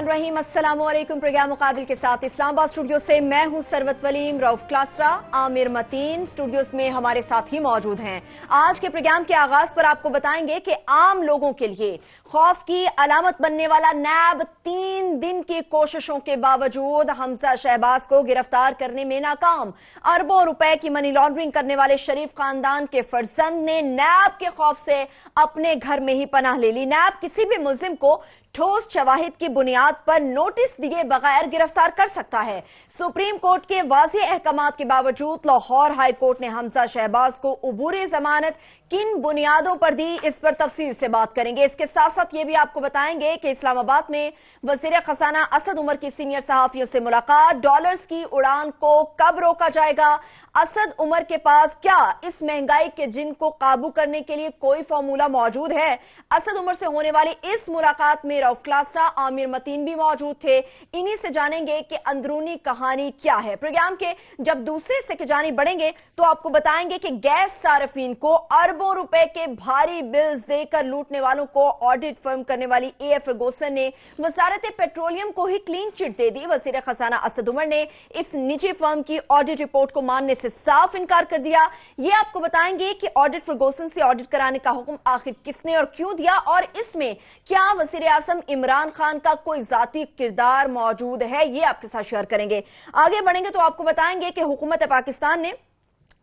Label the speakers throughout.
Speaker 1: बिस्मिल्लाहिर्रहमानिर्रहीम। अस्सलामुअलैकुम। प्रोग्राम मुकाबिल के साथ इस्लामाबाद स्टूडियो से मैं हूं सरवत वलीम, रऊफ क्लासरा, आमिर मतीन स्टूडियोज में हमारे साथ ही मौजूद हैं। आज के प्रोग्राम के आगाज पर आपको बताएंगे कि आम लोगों के लिए खौफ की अलामत बनने वाला नैब 3 दिन की कोशिशों के बावजूद हमजा शहबाज को गिरफ्तार करने में नाकाम। अरबों रुपए की मनी लॉन्ड्रिंग करने वाले शरीफ खानदान के फर्जंद ने नैब के खौफ से अपने घर में ही पनाह ले ली। नैब किसी भी मुल्जिम को ठोस शवाहिद की बुनियाद पर नोटिस दिए बगैर गिरफ्तार कर सकता है। सुप्रीम कोर्ट के वाज़ेह अहकामात के बावजूद लाहौर हाई कोर्ट ने हमजा शहबाज को उबूरी जमानत किन बुनियादों पर दी, इस पर तफसील से बात करेंगे। इसके साथ साथ ये भी आपको बताएंगे कि इस्लामाबाद में वज़ीर खजाना असद उमर की सीनियर सहाफियों से मुलाकात, डॉलर्स की उड़ान को कब रोका जाएगा, असद उमर के पास क्या इस महंगाई के जिन को काबू करने के लिए कोई फॉर्मूला मौजूद है। असद उमर से होने वाली इस मुलाकात में रऊफ क्लासरा, आमिर मतीन भी मौजूद थे। इन्हीं से जानेंगे कि अंदरूनी कहानी क्या है। प्रोग्राम के जब दूसरे हिस्से की जानिब बढ़ेंगे तो आपको बताएंगे कि गैस सार्फिन को अरबों रुपए के भारी बिल्स देकर लूटने वालों को ऑडिट फर्म करने वाली ए फर्गूसन ने वजारत पेट्रोलियम को ही क्लीन चिट दे दी। वजीर खजाना असद उमर ने इस निजी फर्म की ऑडिट रिपोर्ट को मानने से साफ इनकार कर दिया। ये आपको बताएंगे कि ऑडिट फर्गूसन से ऑडिट कराने का हुक्म आखिर किसने और क्यों दिया, और इसमें क्या वजीर आजम इमरान खान का कोई जाती किरदार मौजूद है, ये आपके साथ शेयर करेंगे। आगे बढ़ेंगे तो आपको बताएंगे कि हुकूमत पाकिस्तान ने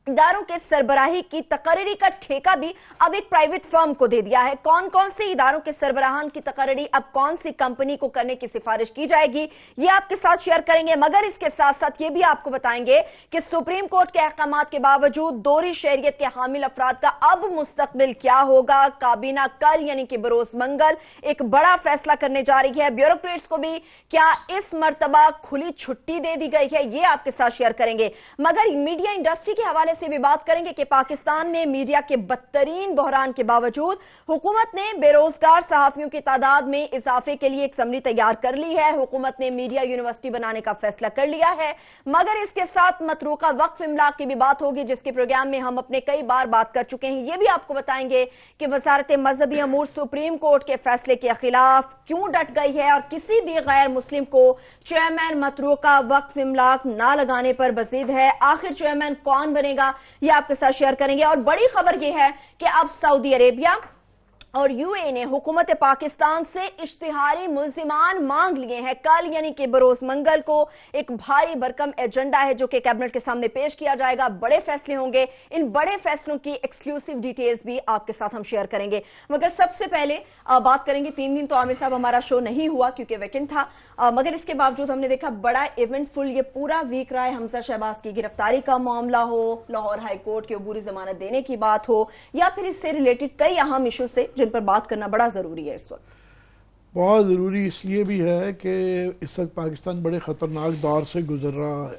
Speaker 1: इदारों के सरबराही की तकर्री का ठेका भी अब एक प्राइवेट फर्म को दे दिया है। कौन कौन से इदारों के सरबराहान की तकर्री अब कौन सी कंपनी को करने की सिफारिश की जाएगी, ये आपके साथ शेयर करेंगे। मगर इसके साथ साथ ये भी आपको बताएंगे कि सुप्रीम कोर्ट के अहकामात के बावजूद दोहरी शहरियत के हामिल अफराद का अब मुस्तकबिल क्या होगा। काबीना कल यानी कि बरोज मंगल एक बड़ा फैसला करने जा रही है। ब्यूरोक्रेट्स को भी क्या इस मर्तबा खुली छुट्टी दे दी गई है, ये आपके साथ शेयर करेंगे। मगर मीडिया इंडस्ट्री के हवाले से भी बात करेंगे कि पाकिस्तान में मीडिया के बदतरीन बहरान के बावजूद हुकूमत ने बेरोजगार सहाफियों की तादाद में इजाफे के लिए एक असम्बली तैयार कर ली है। हुकूमत ने मीडिया यूनिवर्सिटी बनाने का फैसला कर लिया है। मगर इसके साथ मतरूका वक्फ इमलाक की भी बात होगी, जिसके प्रोग्राम में हम अपने कई बार बात कर चुके हैं। यह भी आपको बताएंगे कि वजारत मजहबी अमूर सुप्रीम कोर्ट के फैसले के खिलाफ क्यों डट गई है और किसी भी गैर मुस्लिम को चेयरमैन मतरूका वक्फ इमलाक ना लगाने पर बजीद है। आखिर चेयरमैन कौन बनेगा, ये आपके साथ शेयर करेंगे। और बड़ी खबर यह है कि अब सऊदी अरेबिया और यूएई ने हुकूमत पाकिस्तान से इश्तिहारी मुल्जिमान मांग लिए हैं। कल यानी कि बरोज मंगल को एक भारी भरकम एजेंडा है जो कि कैबिनेट के सामने पेश किया जाएगा। बड़े फैसले होंगे। इन बड़े फैसलों की एक्सक्लूसिव डिटेल्स भी आपके साथ हम शेयर करेंगे। मगर सबसे पहले बात करेंगे, 3 दिन तो आमिर साहब हमारा शो नहीं हुआ क्योंकि वेकेंड था, मगर इसके बावजूद हमने देखा बड़ा इवेंटफुल ये पूरा वीक रहा है। हमजा शहबाज की गिरफ्तारी का मामला हो, लाहौर हाई कोर्ट की अबूरी जमानत देने की बात हो, या फिर इससे रिलेटेड कई अहम इशू से जिन पर बात करना बड़ा जरूरी है। इस वक्त
Speaker 2: बहुत ज़रूरी इसलिए भी है कि इस वक्त पाकिस्तान बड़े ख़तरनाक दौर से गुजर रहा है।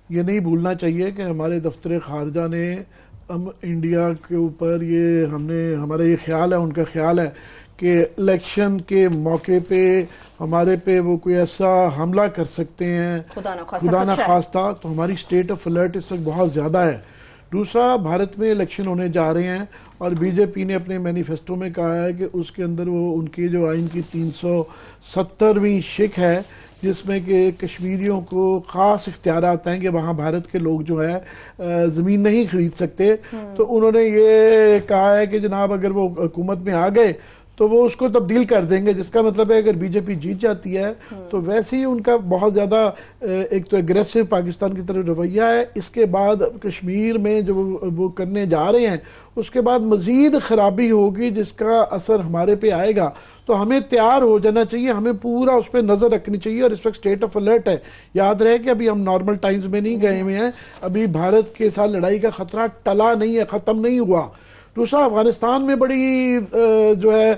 Speaker 2: ये नहीं भूलना चाहिए कि हमारे दफ्तर खारजा ने हम इंडिया के ऊपर हमारा ये ख्याल है, उनका ख्याल है कि इलेक्शन के मौके पे हमारे पे वो कोई ऐसा हमला कर सकते हैं, खुदा ना खास्ता, तो हमारी स्टेट ऑफ अलर्ट इस वक्त बहुत ज़्यादा है। दूसरा, भारत में इलेक्शन होने जा रहे हैं और बीजेपी ने अपने मैनिफेस्टो में कहा है कि उसके अंदर वो उनकी जो आइन की 370वीं शिक है जिसमें कि कश्मीरियों को ख़ास इख्तियारात हैं कि वहाँ भारत के लोग जो है ज़मीन नहीं खरीद सकते। तो उन्होंने ये कहा है कि जनाब अगर वो हुकूमत में आ गए तो वो उसको तब्दील कर देंगे, जिसका मतलब है अगर बीजेपी जीत जाती है तो वैसे ही उनका बहुत ज़्यादा एक तो एग्रेसिव पाकिस्तान की तरफ रवैया है। इसके बाद कश्मीर में जो वो करने जा रहे हैं उसके बाद मज़ीद ख़राबी होगी जिसका असर हमारे पे आएगा। तो हमें तैयार हो जाना चाहिए, हमें पूरा उस पर नज़र रखनी चाहिए। और इस वक्त स्टेट ऑफ अलर्ट है। याद रहे कि अभी हम नॉर्मल टाइम्स में नहीं गए हुए हैं, अभी भारत के साथ लड़ाई का ख़तरा टला नहीं है, ख़त्म नहीं हुआ। दूसरा, अफगानिस्तान में बड़ी जो है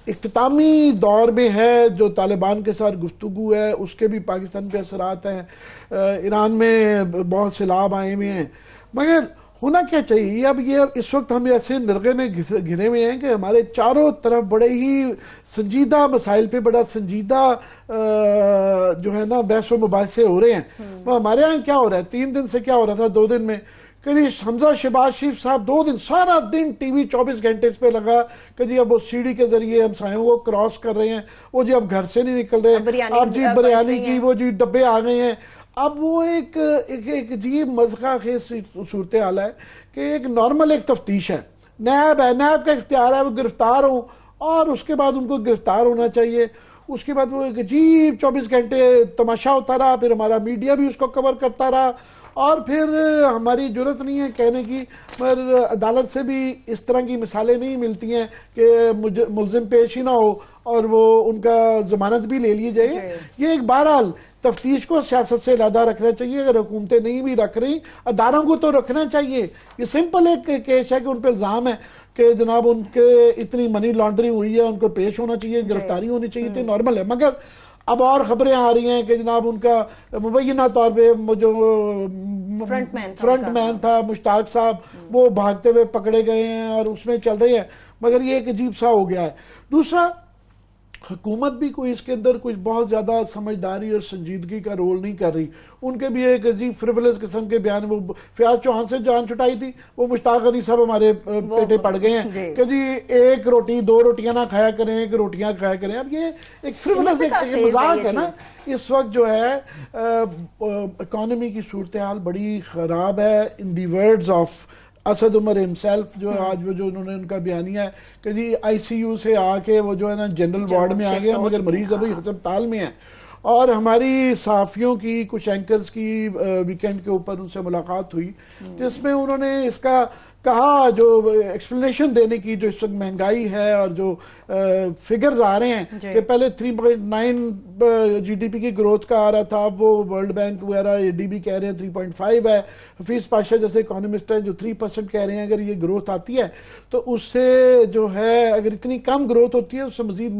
Speaker 2: इख्तितामी दौर में है, जो तालिबान के साथ गुफ्तगू है उसके भी पाकिस्तान पे असरात हैं। ईरान में बहुत सैलाब आए हुए हैं। मगर होना क्या चाहिए, अब ये इस वक्त हम ऐसे निर्गे में घिरे हुए हैं कि हमारे चारों तरफ बड़े ही संजीदा मसाइल पे बड़ा संजीदा जो है ना बहस व मुबाहिसे हो रहे हैं। तो हमारे यहाँ क्या हो रहा है, 3 दिन से क्या हो रहा था, 2 दिन में कि जी हमजा शहबाज शरीफ साहब 2 दिन सारा दिन टीवी 24 घंटे इस पे लगा कि जी अब वो सीढ़ी के जरिए हम सायों को क्रॉस कर रहे हैं, वो जी अब घर से नहीं निकल रहे, अब जी बिरयानी की वो जी डब्बे आ गए हैं। अब वो एक अजीब मज़का खेज सूरत हाल है कि एक नॉर्मल एक तफ्तीश है, नैब है, नैब का इख्तियार है वो गिरफ्तार हो और उसके बाद उनको गिरफ्तार होना चाहिए। उसके बाद वो एक अजीब 24 घंटे तमाशा होता रहा, फिर हमारा मीडिया भी उसको कवर करता रहा और फिर हमारी जरूरत नहीं है कहने की, पर अदालत से भी इस तरह की मिसालें नहीं मिलती हैं कि मुल्जिम पेश ही ना हो और वो उनका जमानत भी ले ली जाए। ये एक बहरहाल तफ्तीश को सियासत से अलहदा रखना चाहिए, अगर हुकूमतें नहीं भी रख रही अदारों को तो रखना चाहिए। ये सिंपल एक केस है कि उन पर इल्ज़ाम है कि जनाब उनके इतनी मनी लॉन्ड्रिंग हुई है, उनको पेश होना चाहिए, गिरफ्तारी होनी चाहिए, तो नॉर्मल है। मगर अब और खबरें आ रही हैं कि जनाब उनका मुबैना तौर पे जो फ्रंटमैन था मुश्ताक साहब, वो भागते हुए पकड़े गए हैं और उसमें चल रहे हैं। मगर ये एक अजीब सा हो गया है। दूसरा, हुकूमत भी कोई इसके अंदर कुछ बहुत ज्यादा समझदारी और संजीदगी का रोल नहीं कर रही। उनके भी एक अजीब फ्रिवलेस किस्म के बयान, वो फयाज चौहान से जान छुटाई थी, वो मुश्ताक अली साहब हमारे पेटे पड़ गए हैं कि जी 1 रोटी 2 रोटियां ना खाया करें, 1 रोटियां खाया करें। अब ये एक फ्रिवलेस एक मजाक है ना। इस वक्त जो है इकोनॉमी की सूरत हाल बड़ी खराब है। In the words of Asad Umar himself, जो आज वो जो उन्होंने उनका बयानिया है कि जी आईसीयू से आके वो जो है ना जनरल वार्ड में आ गया, मगर मरीज अभी अस्पताल में है। और हमारी सहाफ़ियों की कुछ एंकर्स की वीकेंड के ऊपर उनसे मुलाकात हुई जिसमें उन्होंने इसका कहा, जो एक्सप्लेनेशन देने की, जो इस वक्त महंगाई है और जो फिगर्स आ रहे हैं कि पहले 3.9 जीडीपी की ग्रोथ का आ रहा था, अब वो वर्ल्ड बैंक वगैरह एडीबी कह रहे हैं 3.5 है। हफीज पाशा जैसे इकोनॉमिस्ट हैं जो 3% कह रहे हैं अगर ये ग्रोथ आती है तो उससे जो है, अगर इतनी कम ग्रोथ होती है उससे मजीद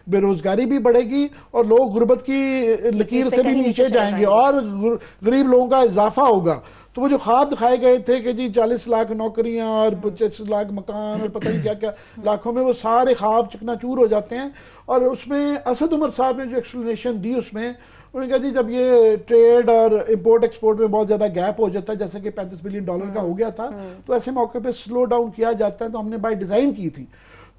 Speaker 2: बेरोजगारी भी बढ़ेगी और लोग गुर्बत की लकीर से भी नीचे जाएंगे और गरीब लोगों का इजाफा होगा। तो वो जो ख्वाब दिखाए गए थे कि जी 40 लाख नौकरियां और 25 लाख मकान और पता नहीं क्या क्या लाखों में, वो सारे ख्वाब चकनाचूर हो जाते हैं। और उसमें असद उमर साहब ने जो एक्सप्लेनेशन दी उसमें उन्होंने कहा जी जब ये ट्रेड और इंपोर्ट एक्सपोर्ट में बहुत ज्यादा गैप हो जाता है, जैसे कि $35 बिलियन का हो गया था, तो ऐसे मौके पे स्लो डाउन किया जाता है। तो हमने बाय डिजाइन की थी।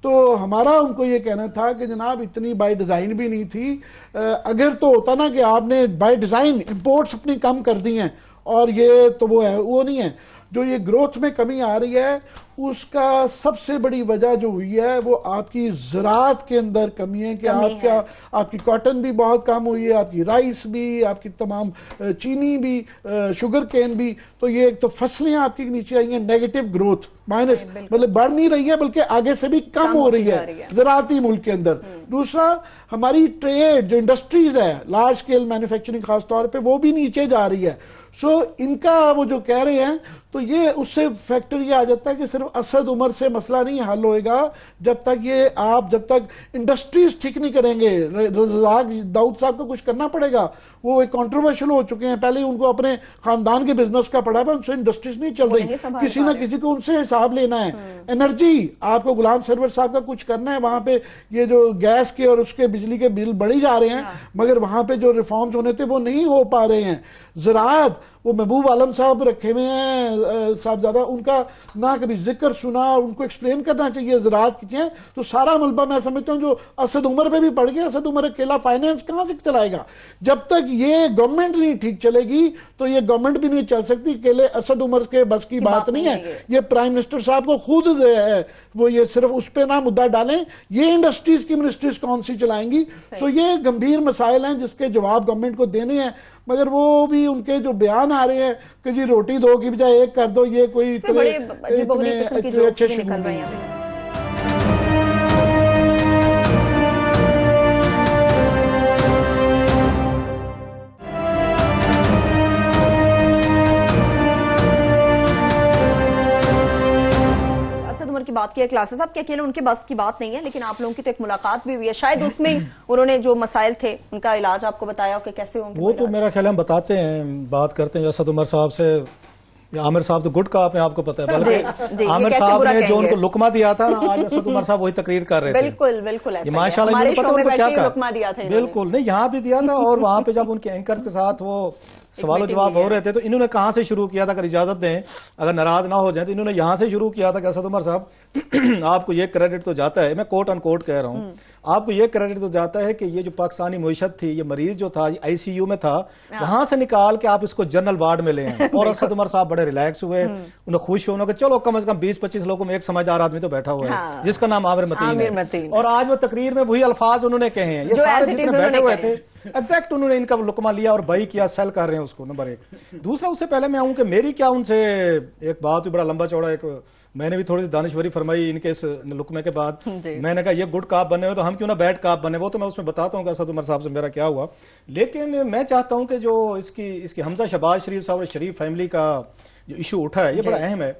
Speaker 2: तो हमारा उनको ये कहना था कि जनाब इतनी बाय डिजाइन भी नहीं थी। अगर तो होता ना कि आपने बाय डिजाइन इंपोर्ट्स अपनी कम कर दी हैं और ये तो वो है, वो नहीं है। जो ये ग्रोथ में कमी आ रही है उसका सबसे बड़ी वजह जो हुई है वो आपकी ज़राअत के अंदर कमी है कि आपकी कॉटन भी बहुत कम हुई है, आपकी राइस भी, आपकी तमाम चीनी भी, शुगर केन भी। तो ये एक तो फसलें आपकी नीचे आई हैं, नेगेटिव ग्रोथ, माइनस, मतलब बढ़ नहीं रही है बल्कि आगे से भी कम हो रही है ज़राअती मुल्क के अंदर। दूसरा, हमारी ट्रेड जो इंडस्ट्रीज है, लार्ज स्केल मैन्युफैक्चरिंग खास तौर पे, वो भी नीचे जा रही है। सो इनका वो जो कह रहे हैं तो ये उससे फैक्टर ये आ जाता है कि सिर्फ असद उमर से मसला नहीं हल होएगा जब तक इंडस्ट्रीज ठीक नहीं करेंगे। रज़ाक दाऊद साहब को कुछ करना पड़ेगा, वो एक कंट्रोवर्शियल हो चुके हैं, पहले उनको अपने खानदान के बिजनेस का पड़ा है, उनसे इंडस्ट्रीज नहीं चल रही, किसी ना किसी को उनसे हिसाब लेना है। एनर्जी, आपको गुलाम सरवर साहब का कुछ करना है, वहां पे ये जो गैस के और उसके बिजली के बिल बढ़ी जा रहे हैं, मगर वहां पे जो रिफॉर्म्स होने थे वो नहीं हो पा रहे हैं। ज़राअत, वो महबूब आलम साहब रखे हुए हैं साहबजादा, उनका ना कभी जिक्र सुना, उनको एक्सप्लेन करना चाहिए ज़राअत की चीजें। तो सारा मलबा मैं समझता हूँ जो असद उमर पे भी पड़ गया। असद उमर अकेला फाइनेंस कहां से चलाएगा? जब तक ये गवर्नमेंट नहीं ठीक चलेगी तो ये गवर्नमेंट भी नहीं चल सकती। अकेले असद उमर के बस की बात नहीं है। ये प्राइम मिनिस्टर साहब को खुद वो ये सिर्फ उस पे ना मुद्दा डालें, ये इंडस्ट्रीज की मिनिस्ट्रीज कौन सी चलाएंगी? सो ये गंभीर मसाइल हैं जिसके जवाब गवर्नमेंट को देने हैं। मगर वो भी उनके जो बयान आ रहे हैं कि जी रोटी 2 की बजाय 1 कर दो, ये कोई इतने अच्छे निकल रहे हैं।
Speaker 1: की बात की है क्लासेस, अब क्या अकेले उनके बस की बात नहीं है, लेकिन आप लोगों की तो एक मुलाकात भी हुई है, शायद उसमें उन्होंने जो मसाइल थे उनका इलाज आपको बताया कि कैसे होंगे
Speaker 3: वो तो मेरा ख्याल हम बताते हैं, बात करते हैं असद उमर साहब से। आमिर साहब तो गुट का आपको पता है, बल्कि आमिर साहब ने जो उनको लुकमा दिया था ना, आज असद उमर साहब वही तकरीर कर रहे थे।
Speaker 1: बिल्कुल बिल्कुल
Speaker 3: माशाल्लाह,
Speaker 1: पता उनको क्या कहा,
Speaker 3: बिल्कुल नहीं, यहाँ भी दिया था और वहां पे जब उनके एंकर के साथ वो सवाल जवाब हो रहे थे, तो इन्होंने कहां से शुरू किया था, अगर इजाजत दें, अगर नाराज ना हो जाए, तो इन्होंने यहां से शुरू किया था कि असद उमर साहब आपको ये क्रेडिट तो जाता है, मैं कोट अन कोट कह रहा हूं, आपको ये क्रेडिट तो जाता है कि ये जो पाकिस्तानी मुईशत थी, ये मरीज जो था आईसीयू में था, वहां से निकाल के आप इसको जनरल वार्ड में ले आए। और असद उमर साहब बड़े रिलैक्स हुए, उन्हें खुश हुए कि चलो कम से कम 20-25 लोगों में एक समझदार आदमी तो बैठा हुआ है जिसका नाम आमिर मतीन है। और आज वो तकरीर में वही अल्फाज उन्होंने कहे हैं, ये सारे जितने बैठे हुए थे एग्जैक्ट उन्होंने इनका लुकमा लिया और भाई किया, सेल कर रहे हैं उसको। नंबर एक। दूसरा, उससे पहले मैं आऊं कि मेरी क्या उनसे एक बात भी बड़ा लंबा चौड़ा, एक मैंने भी थोड़ी सी दानिशवरी फरमाई इनके इस लुकमे के बाद। मैंने कहा ये गुड काप बने हुए तो हम क्यों ना बैड काप बने, वो तो मैं उसमें बताता हूँ कि असद उमर साहब से मेरा क्या हुआ। लेकिन मैं चाहता हूँ कि जो इसकी हमजा शहबाज शरीफ साहब और शरीफ फैमिली का जो इशू उठा है, ये बड़ा अहम है।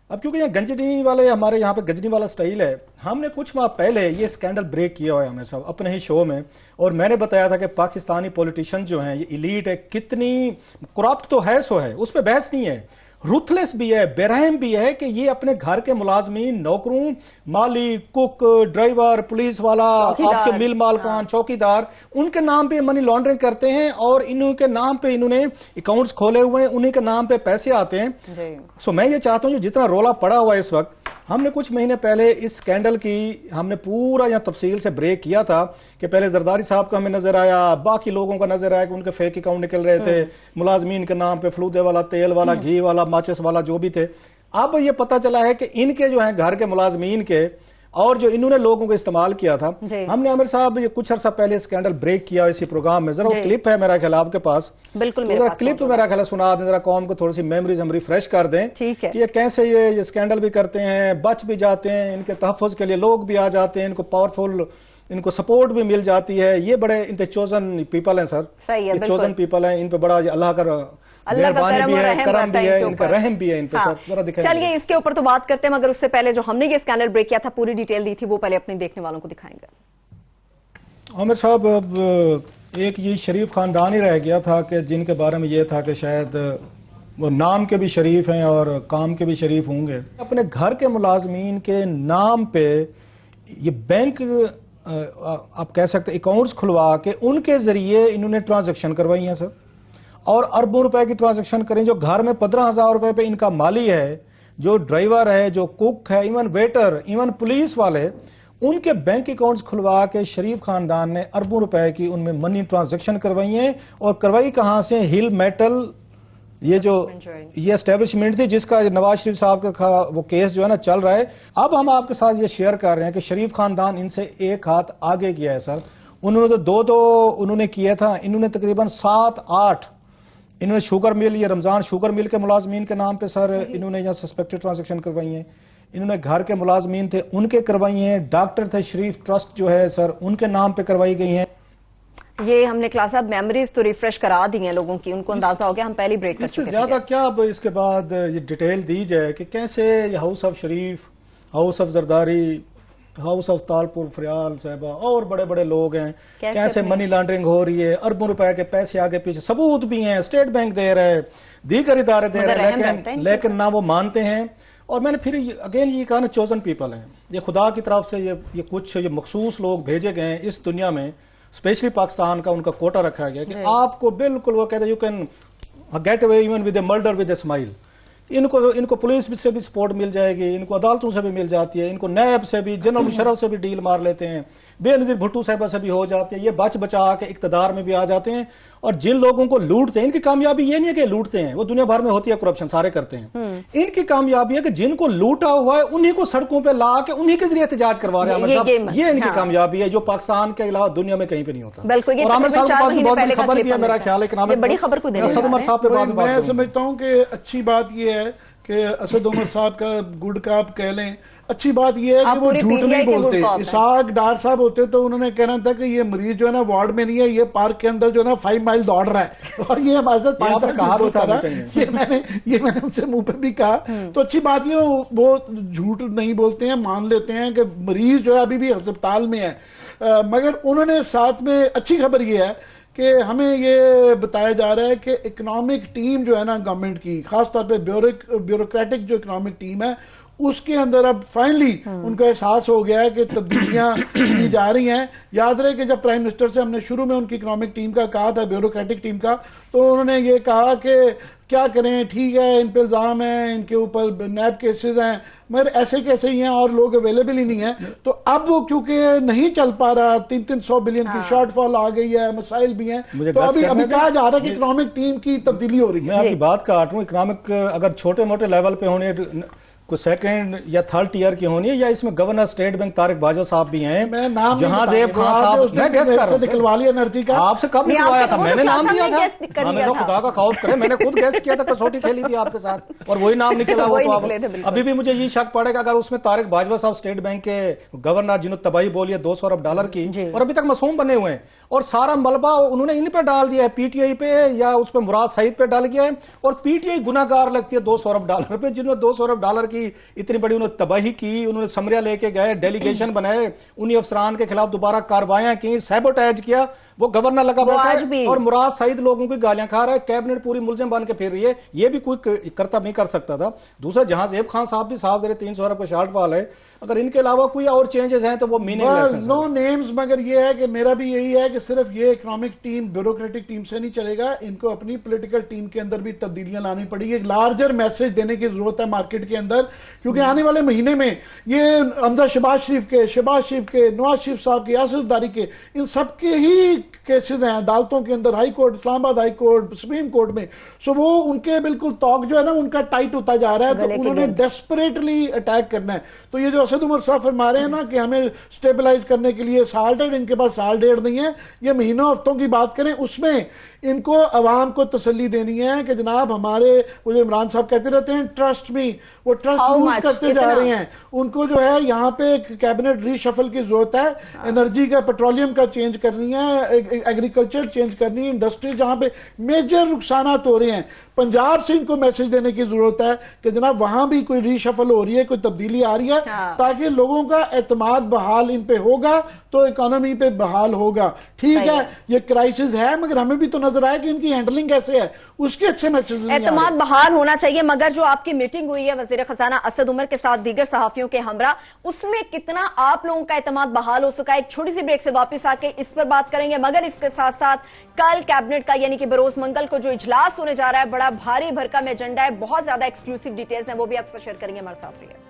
Speaker 3: अब क्योंकि यहाँ गंजनी वाले, हमारे यहाँ पे गंजनी वाला स्टाइल है, हमने कुछ माह पहले ये स्कैंडल ब्रेक किया हुआ है हमें सब अपने ही शो में, और मैंने बताया था कि पाकिस्तानी पॉलिटिशियन जो हैं, ये इलीट है, कितनी करप्ट तो है, सो है, उस पर बहस नहीं है, रुथलेस भी है, बेरहम भी है कि ये अपने घर के मुलाजमीन, नौकरों, माली, कुक, ड्राइवर, पुलिस वाला, आपके मिल मालकान, चौकीदार, उनके नाम पे मनी लॉन्ड्रिंग करते हैं और इनके नाम पे इन्होंने अकाउंट्स खोले हुए हैं, उन्हीं के नाम पे पैसे आते हैं। सो मैं ये चाहता हूं, जितना रोला पड़ा हुआ है इस वक्त, हमने कुछ महीने पहले इस स्कैंडल की हमने पूरा यहाँ तफसील से ब्रेक किया था कि पहले जरदारी साहब का हमें नजर आया, बाकी लोगों का नजर आया कि उनके फेक अकाउंट निकल रहे थे, मुलाजमीन के नाम पे फलूदे वाला, तेल वाला, घी वाला, माचिस वाला, जो भी थे। अब ये पता चला है कि इनके जो है घर के मुलाजमीन के और जो इन्होंने लोगों को इस्तेमाल किया था, हमने आमिर साहब ये कुछ अर्सा पहले स्कैंडल ब्रेक किया इसी प्रोग्राम में। जरा वो क्लिप है मेरा ख्याल आपके पास,
Speaker 1: बिल्कुल
Speaker 3: तो क्लिप मेरा ख्याल सुना दें, जरा कौम को थोड़ी सी मेमोरीज हम रिफ्रेश कर दें कि ये कैसे ये स्कैंडल भी करते हैं, बच भी जाते हैं, इनके तहफ़्फ़ुज़ के लिए लोग भी आ जाते हैं, इनको पावरफुल, इनको सपोर्ट भी मिल जाती है। ये बड़े इनके चोजन पीपल हैं सर, ये चोजन पीपल हैं, इन पे बड़ा अल्लाह का
Speaker 1: करम भी है,
Speaker 3: इनका रहम भी है इन पे। जरा दिखाइए।
Speaker 1: चलिए इसके ऊपर तो बात करते हैं, मगर उससे पहले जो हमने ये स्कैंडल ब्रेक किया था, पूरी डिटेल दी थी, वो पहले अपने देखने वालों को दिखाएंगे।
Speaker 3: आमिर साहब, अब एक ये शरीफ खानदान ही रह गया था कि जिनके बारे में ये था कि शायद वो नाम के भी शरीफ हैं और काम के भी शरीफ होंगे। अपने घर के मुलाजमीन के नाम पे ये बैंक, आप कह सकते अकाउंट्स खुलवा के उनके जरिए इन्होंने ट्रांजैक्शन करवाई हैं सर, और अरबों रुपए की ट्रांजैक्शन करें। जो घर में 15,000 रुपए पे इनका माली है, जो ड्राइवर है, जो कुक है, इवन वेटर, इवन पुलिस वाले, उनके बैंक अकाउंट्स खुलवा के शरीफ खानदान ने अरबों रुपए की उनमें मनी ट्रांजैक्शन करवाई है। और करवाई कहां से? हिल मेटल, ये जो ये एस्टेब्लिशमेंट थी जिसका नवाज शरीफ साहब का वो केस जो है ना चल रहा है। अब हम आपके साथ ये शेयर कर रहे हैं कि शरीफ खानदान इनसे एक हाथ आगे किया है सर। उन्होंने तो दो उन्होंने किया था, इन्होंने तकरीबन 7-8 इन्होंने शुगर मिल, ये रमजान शुगर मिल के मुलाजमीन के नाम पे सर इन्होंने यहाँ सस्पेक्टेड ट्रांजैक्शन करवाई हैं। इन्होंने घर के मुलाजमीन थे उनके करवाई हैं, डॉक्टर थे शरीफ ट्रस्ट जो है सर उनके नाम पे करवाई गई हैं।
Speaker 1: ये हमने क्लास अब मेमोरीज तो रिफ्रेश करा दी हैं लोगों की, उनको अंदाजा हो गया, हम पहले ब्रेक कर चुके थे।
Speaker 3: ज्यादा क्या अब इसके बाद ये डिटेल दी जाए कि कैसे ये house of Sharif, house of Zardari, house of Talpur फरियाल साहबा और बड़े बड़े लोग हैं, कैसे मनी लॉन्ड्रिंग हो रही है, अरबों रुपए के पैसे आगे पीछे, सबूत भी हैं, स्टेट बैंक दे रहे हैं, दीगर इदारे दे रहे हैं, लेकिन ना वो मानते हैं। और मैंने फिर अगेन ये कहा ना, चोजन पीपल हैं, ये खुदा की तरफ से ये कुछ ये मखसूस लोग भेजे गए हैं इस दुनिया में, स्पेशली पाकिस्तान का उनका कोटा रखा गया कि आपको बिल्कुल वो कहते हैं you can get away even with A murder with a smile. इनको पुलिस से भी सपोर्ट मिल जाएगी, इनको अदालतों से भी मिल जाती है, इनको नैब से भी, जनरल मुशर्रफ से भी डील मार लेते हैं, बेनजीर भुट्टो साहबा से भी हो जाते हैं, ये बच बचा के इक्तदार में भी आ जाते हैं। और जिन लोगों को लूटते हैं, इनकी कामयाबी ये नहीं है कि लूटते हैं, वो दुनिया भर में होती है करप्शन, सारे करते हैं। इनकी कामयाबी है कि जिनको लूटा हुआ है उन्हीं को सड़कों पे ला के उन्हीं के जरिए एहतजाज करवा रहे हैं। ये इनकी कामयाबी है जो पाकिस्तान के अलावा दुनिया में कहीं पे नहीं होता।
Speaker 1: और आमिर साहब के पास भी बहुत बड़ी खबर भी है, मेरा ख्याल है बड़ी खबर को असद उमर साहब पे बात
Speaker 2: मैं समझता हूँ कि अच्छी बात यह है कि असद उमर साहब का गुड काप कह लें, अच्छी बात यह है कि वो झूठ नहीं बोलते। इसाक डार साहब होते तो उन्होंने कहना था कि ये मरीज जो है ना वार्ड में नहीं है, ये पार्क के अंदर जो है ना 5 माइल दौड़ रहा है, और ये हमारे साथ 5 साल कहा होता रहा। ये मैंने उनसे मुंह पे भी कहा। तो अच्छी बात ये वो झूठ नहीं बोलते हैं, मान लेते हैं कि मरीज जो है अभी भी अस्पताल में है। मगर उन्होंने साथ में अच्छी खबर ये है कि हमें ये बताया जा रहा है कि इकोनॉमिक टीम जो है ना गवर्नमेंट की, खासतौर पे ब्यूरोक्रेटिक जो इकोनॉमिक टीम है, उसके अंदर अब फाइनली उनको एहसास हो गया है कि तब्दीलियां की जा रही हैं। याद रहे कि जब प्राइम मिनिस्टर से हमने शुरू में उनकी इकोनॉमिक टीम का कहा था, ब्यूरोक्रेटिक टीम का, तो उन्होंने ये कहा कि क्या करें, ठीक है इन पे इल्जाम है, इनके ऊपर नैब केसेस हैं, मगर ऐसे कैसे ही हैं और लोग अवेलेबल ही नहीं है। तो अब वो क्योंकि नहीं चल पा रहा, 300 बिलियन की शॉर्टफॉल आ गई है, मसाइल भी हैं, तो अभी कहा जा रहा है कि इकोनॉमिक टीम की तब्दीली हो रही है।
Speaker 3: मैं आपकी बात काट रहा हूँ, इकोनॉमिक अगर छोटे मोटे लेवल पे होने कोई सेकंड या थर्ड टीयर की होनी है, या इसमें governor state bank Tariq Bajwa साहब भी हैं, जहांजेब खान साहब, मैं गैस कर रहा हूं
Speaker 2: निकलवा लिया एनर्जी का,
Speaker 3: आपसे कब निकलवाया था? मैंने नाम दिया था, हमें खुदा का खौफ करे, मैंने खुद गैस किया था, कसौटी खेली थी आपके साथ और वही नाम निकला। वो तो अभी भी मुझे ये शक पड़ेगा अगर उसमें तारिक बाजवा साहब स्टेट बैंक के गवर्नर जिन्होंने तबाही बोली है $200 अरब की और अभी तक मासूम बने हुए हैं, और सारा मलबा उन्होंने इन पे डाल दिया है, पीटीआई पे या उस पर मुराद सईद पे डाल गया है, और पीटीआई गुनाहगार लगती है $200 अरब पे, जिन्होंने $200 अरब की इतनी बड़ी उन्होंने तबाही की, उन्होंने समरिया लेके गए, डेलीगेशन बनाए, उन्हीं अफसरान के खिलाफ दोबारा कार्रवाइयां की, सैबोटैज किया, वो गवर्नर लगा बैठा है और मुराद सईद लोगों की गालियां खा रहा है, कैबिनेट पूरी मुलजिम बन के फिर रही है। ये भी कोई करतब नहीं कर सकता था। दूसरा, जहांजेब खान साहब भी साफ दे रहे 300 अरब का शॉर्टफॉल है, अगर इनके अलावा कोई और चेंजेस हैं तो वो मीनिंगलेस है।
Speaker 2: नो नेम्स, मगर ये है कि मेरा भी यही है कि सिर्फ ये इकोनॉमिक टीम ब्यूरोक्रेटिक टीम से नहीं चलेगा, इनको अपनी पॉलिटिकल टीम के अंदर भी तब्दीलियां लानी पड़ेगी, एक लार्जर मैसेज देने की जरूरत है मार्केट के अंदर, क्योंकि आने वाले महीने में ये हमजा शहबाज शरीफ के, नवाज शरीफ साहब के, यासिर के, इन सबके ही केसेस हैं अदालतों के अंदर, high court, Islamabad high court, supreme court में। सो वो उनके बिल्कुल तौक जो है ना उनका टाइट होता जा रहा है, तो उन्होंने डेस्परेटली अटैक करना है। तो ये जो असद उमर साहब फरमा रहे हैं ना कि हमें स्टेबलाइज करने के लिए साल डेढ़, इनके पास साल डेढ़ नहीं है, ये महीनों हफ्तों की बात करें, उसमें इनको अवाम को तसल्ली देनी है कि जनाब हमारे, वो जो इमरान साहब कहते रहते हैं ट्रस्ट मी, वो ट्रस्ट लूज करते जा रहे हैं। उनको जो है यहाँ पे एक कैबिनेट रीशफल की जरूरत है, एनर्जी का, पेट्रोलियम का चेंज करनी है, एग्रीकल्चर चेंज करनी है, इंडस्ट्री जहां पे मेजर नुकसान हो रहे हैं, पंजाब से इनको मैसेज देने की जरूरत है कि जनाब वहां भी कोई रीशफल हो रही है, कोई तब्दीली आ रही है, ताकि लोगों का एतमाद बहाल इन पे होगा तो इकोनॉमी पे बहाल होगा। ठीक है, ये क्राइसिस है, मगर हमें भी तो नजर आया कि इनकी हैंडलिंग कैसे है, उसके अच्छे मैसेज
Speaker 1: एतमाद बहाल होना चाहिए। मगर जो आपकी मीटिंग हुई है वजीर खजाना असद उमर के साथ दीगर सहाफियों के हमरा, उसमें कितना आप लोगों का एतमाद बहाल हो सका? एक छोटी सी ब्रेक से वापस आके इस पर बात करेंगे, मगर इसके साथ साथ कल कैबिनेट का यानी कि बरोज मंगल को जो इजलास होने जा रहा है, बड़ा भारी भरकम एजेंडा है, बहुत ज्यादा एक्सक्लूसिव डिटेल्स हैं, वो भी आपसे शेयर करेंगे। हमारे साथ रहिए।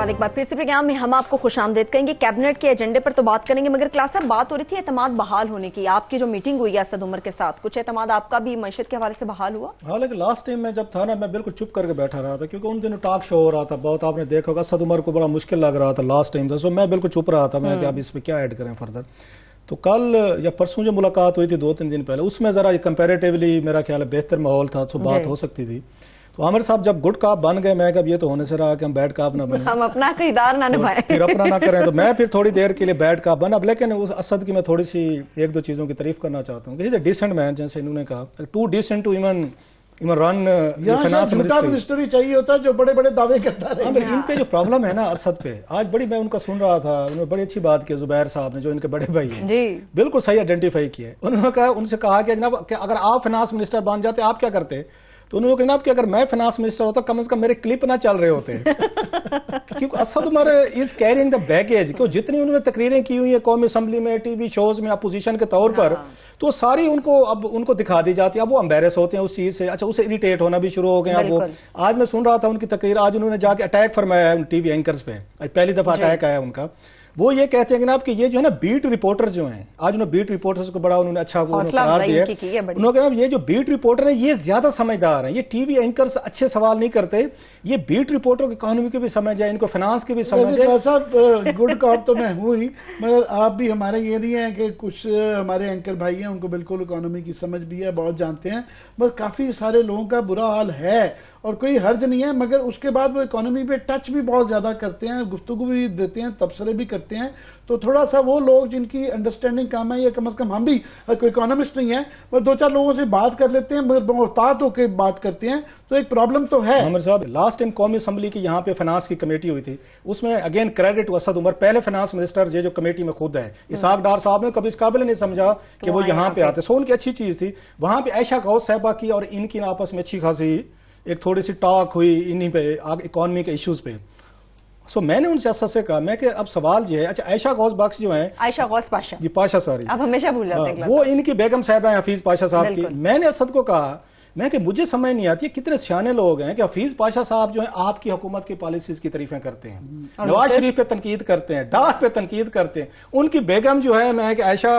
Speaker 1: एक बार फिर से प्रोग्राम में हम आपको खुशामदीद कहेंगे। कैबिनेट के एजेंडे पर तो बात करेंगे, मगर क्लास साहब बात हो रही थी एतमाद बहाल होने की। आपकी जो मीटिंग हुई है असद उमर के साथ, कुछ एतमाद आपका भी मईशत के हवाले से बहाल हुआ?
Speaker 3: हाँ, लेकिन लास्ट टाइम में जब था ना, मैं बिल्कुल चुप करके बैठा रहा था, क्योंकि उन दिनों टॉक शो हो रहा था बहुत, आपने देखा होगा असद उमर को बड़ा मुश्किल लग रहा था लास्ट टाइम था, सो मैं बिल्कुल चुप रहा था, मैं अब इस पर क्या ऐड करें फर्दर। तो कल या परसों जो मुलाकात हुई थी 2-3 दिन पहले, उसमें जरा कंपेरेटिवली मेरा ख्याल है बेहतर माहौल था, तो बात हो सकती थी। तो आमिर साहब जब गुड काप बन गए, मैं कब ये तो होने से रहा कि हम बैड काप ना बने,
Speaker 1: हम अपना किरदार ना निभाएं,
Speaker 3: फिर अपना ना करें, तो मैं फिर थोड़ी देर के लिए बैड काप बना। अब लेकिन उस असद की मैं थोड़ी सी 1-2 चीजों की तारीफ करना चाहता हूँ कि डिसेंट मैन, जैसे इन्होंने कहा, too decent to even run finance
Speaker 2: minister ही चाहिए होता है जो बड़े बड़े दावे करता है।
Speaker 3: इन पे जो प्रॉब्लम है ना असद पे, आज बड़ी मैं उनका सुन रहा था, उन्होंने बड़ी अच्छी बात की जुबैर साहब ने, जो इनके बड़े भाई हैं, बिल्कुल सही आइडेंटिफाई किया। उन्होंने कहा, उनसे कहा कि जनाब अगर आप फाइनेंस मिनिस्टर बन जाते आप क्या करते? तो उन्होंने कहा कि अगर मैं फाइनेंस मिनिस्टर होता कम से कम मेरे क्लिप ना चल रहे होते क्योंकि Asad Umar is carrying the baggage, क्यों जितनी उन्होंने तकरीरें की हुई है कौमी असम्बली में, टीवी शोज में अपोजिशन के तौर पर, तो सारी उनको दिखा दी जाती है। अब वो एम्बेरस होते हैं उस चीज से, अच्छा उसे इरिटेट होना भी शुरू हो गए। अब वो आज मैं सुन रहा था उनकी तकरीर, आज उन्होंने जाके अटैक फरमाया है टीवी एंकर्स पे, पहली दफा अटैक आया उनका। वो ये कहते हैं कि ना कि ये जो है ना बीट रिपोर्टर्स जो हैं, आज उन्होंने बीट रिपोर्टर्स को बड़ा उन्होंने अच्छा करार दिया। उन्होंने कहा ये जो बीट रिपोर्टर है ये ज्यादा समझदार हैं, ये टीवी एंकर्स अच्छे सवाल नहीं करते, ये बीट रिपोर्टर इकोनॉमी की भी समझ है, इनको फाइनेंस की भी समझ है।
Speaker 2: सब गुड कॉप तो मैं हूँ ही, मगर आप भी हमारे ये नहीं है कि कुछ हमारे एंकर भाई हैं उनको बिल्कुल इकोनॉमी की समझ भी है, बहुत जानते हैं, मगर काफी सारे लोगों का बुरा हाल है और कोई हर्ज नहीं है। मगर उसके बाद वो इकोनॉमी पे टच भी बहुत ज्यादा करते हैं, गुफ्तगू भी देते हैं, तबसरे भी करते करते हैं, तो थोड़ा सा वो लोग जिनकी अंडरस्टैंडिंग कम है, या कम से कम हम भी कोई इकोनॉमिस्ट नहीं है, वो दो चार लोगों से बात कर लेते हैं, मगर मोहतात होकर बात करते हैं, तो एक प्रॉब्लम तो है।
Speaker 3: आमिर साहब, लास्ट टाइम कौमी असम्बली की यहाँ पे फाइनेंस की कमेटी हुई थी, उसमें अगेन क्रेडिट असद उमर, पहले फाइनेंस मिनिस्टर जो कमेटी में खुद है, इसाक डार साहब ने कभी इस काबिल नहीं समझा कि वो यहाँ पे आते, सो उनकी अच्छी चीज थी। वहां पे आयशा गौस साहबा की और इनकी आपस में अच्छी खासी एक थोड़ी सी टॉक हुई इन्हीं पे इकोनॉमी के इश्यूज पे। सो मैंने उनसे असद से कहा, मैं कि अब सवाल ये है, अच्छा आयशा गौस बख्श जो है,
Speaker 1: आयशा गौस पाशा,
Speaker 3: जी पाशा, सॉरी
Speaker 1: अब हमेशा भूल जाते हैं,
Speaker 3: वो इनकी बेगम साहब है हफीज पाशा साहब की। मैंने असद को कहा, मैं कि मुझे समझ नहीं आती कितने सियाने लोग हैं कि हफीज पाशा साहब जो है आपकी हुकूमत की पॉलिसीज की तारीफें करते हैं, नवाज शरीफ पे तनकीद करते हैं, डाक पे तनकीद करते हैं। उनकी बेगम जो है मैं कि आयशा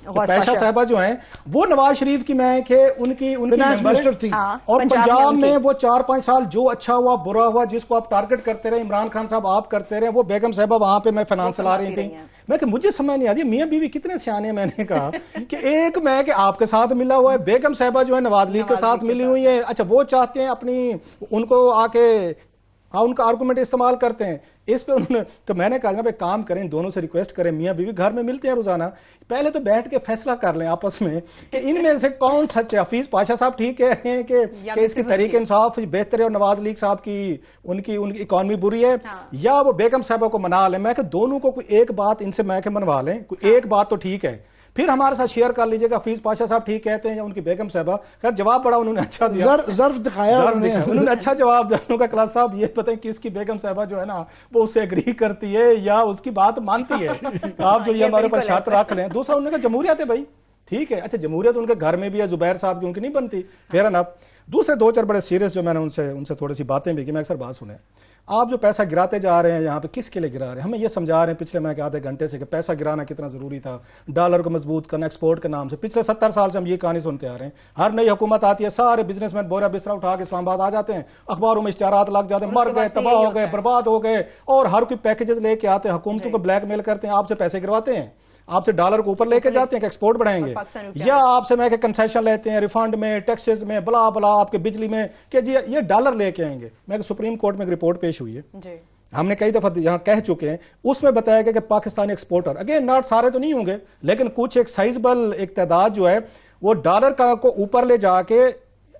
Speaker 3: पाशा साहबा जो है वो नवाज शरीफ की मैं कि उनकी
Speaker 2: मिनिस्टर थी,
Speaker 3: और पंजाब में वो 4-5 साल जो अच्छा हुआ बुरा हुआ जिसको आप टारगेट करते रहे, इमरान खान साहब आप करते रहे, वो बेगम साहबा वहां पे मैं फाइनेंस चला रही थी। मैं कि मुझे समझ नहीं आती मियां बीवी कितने सियाने। मैंने कहा कि एक मैं कि आपके साथ मिला हुआ है, बेगम साहबा जो है नवाज लीग के साथ मिली हुई है, अच्छा वो चाहते हैं अपनी उनको आके उनका आर्गुमेंट इस्तेमाल करते हैं इस पे उन्होंने। तो मैंने कहा भाई काम करें, दोनों से रिक्वेस्ट करें, मियां बीवी घर में मिलते हैं रोजाना, पहले तो बैठ के फैसला कर लें आपस में कि इनमें से कौन सच है। हफीज पाशा साहब ठीक कह रहे हैं कि इसकी तहरीक इंसाफ बेहतर है और नवाज लीग साहब की उनकी इकॉनमी बुरी है, या वो बेगम साहबा को मना लें। मैं कि दोनों को कोई एक बात इनसे मैं के मनवा लें, कोई एक बात तो ठीक है, फिर हमारे साथ शेयर कर लीजिएगा हफीज पाशा साहब ठीक कहते हैं या उनकी बेगम साहबा। खैर जवाब बड़ा उन्होंने अच्छा दिया,
Speaker 2: ज़र्फ दिखाया
Speaker 3: उन्होंने अच्छा जवाब दिया। उन्होंने क्लास साहब ये पता है कि इसकी बेगम साहबा जो है ना वो उससे एग्री करती है या उसकी बात मानती है, आप जो ये हमारे ऊपर शर्त रख लें। दूसरा उन्होंने कहा जमहूरियत है भाई, ठीक है, अच्छा जमहूरियत उनके घर में भी है, जुबैर साहब की उनकी नहीं बनती, फेयर एनफ। दूसरे 2-4 बड़े सीरियस जो मैंने उनसे थोड़ी सी बातें भी की। मैं अक्सर बात सुने, आप जो पैसा गिराते जा रहे हैं यहाँ पे किसके लिए गिरा रहे हैं, हमें ये समझा रहे हैं पिछले मैं आधे घंटे से कि पैसा गिराना कितना जरूरी था, डॉलर को मजबूत करना एक्सपोर्ट के नाम से। पिछले 70 साल से हम ये कहानी सुनते आ रहे हैं, हर नई हुकूमत आती है सारे बिजनेसमैन बोरा बिस्तरा उठा के इस्लामाबाद आ जाते हैं, अखबारों में इश्तिहारात लग जाते हैं, मर गए, तबाह हो गए, बर्बाद हो गए, और हर कोई पैकेजेस लेके आते हैं, हुकूमतों को ब्लैकमेल करते हैं, आपसे पैसे गिरवाते हैं, आपसे डॉलर को ऊपर लेके जाते हैं कि एक्सपोर्ट बढ़ाएंगे, या आपसे मैं कि कंसेशन लेते हैं रिफंड में, टैक्सेस में, बला बला आपके बिजली में कि जी ये डॉलर लेके आएंगे। मैं सुप्रीम कोर्ट में एक रिपोर्ट पेश हुई है, हमने कई दफा यहां कह चुके हैं, उसमें बताया गया कि पाकिस्तानी एक्सपोर्टर, अगेन नॉट सारे तो नहीं होंगे लेकिन कुछ एक साइजेबल एक तादाद जो है वो डॉलर का को ऊपर ले जाके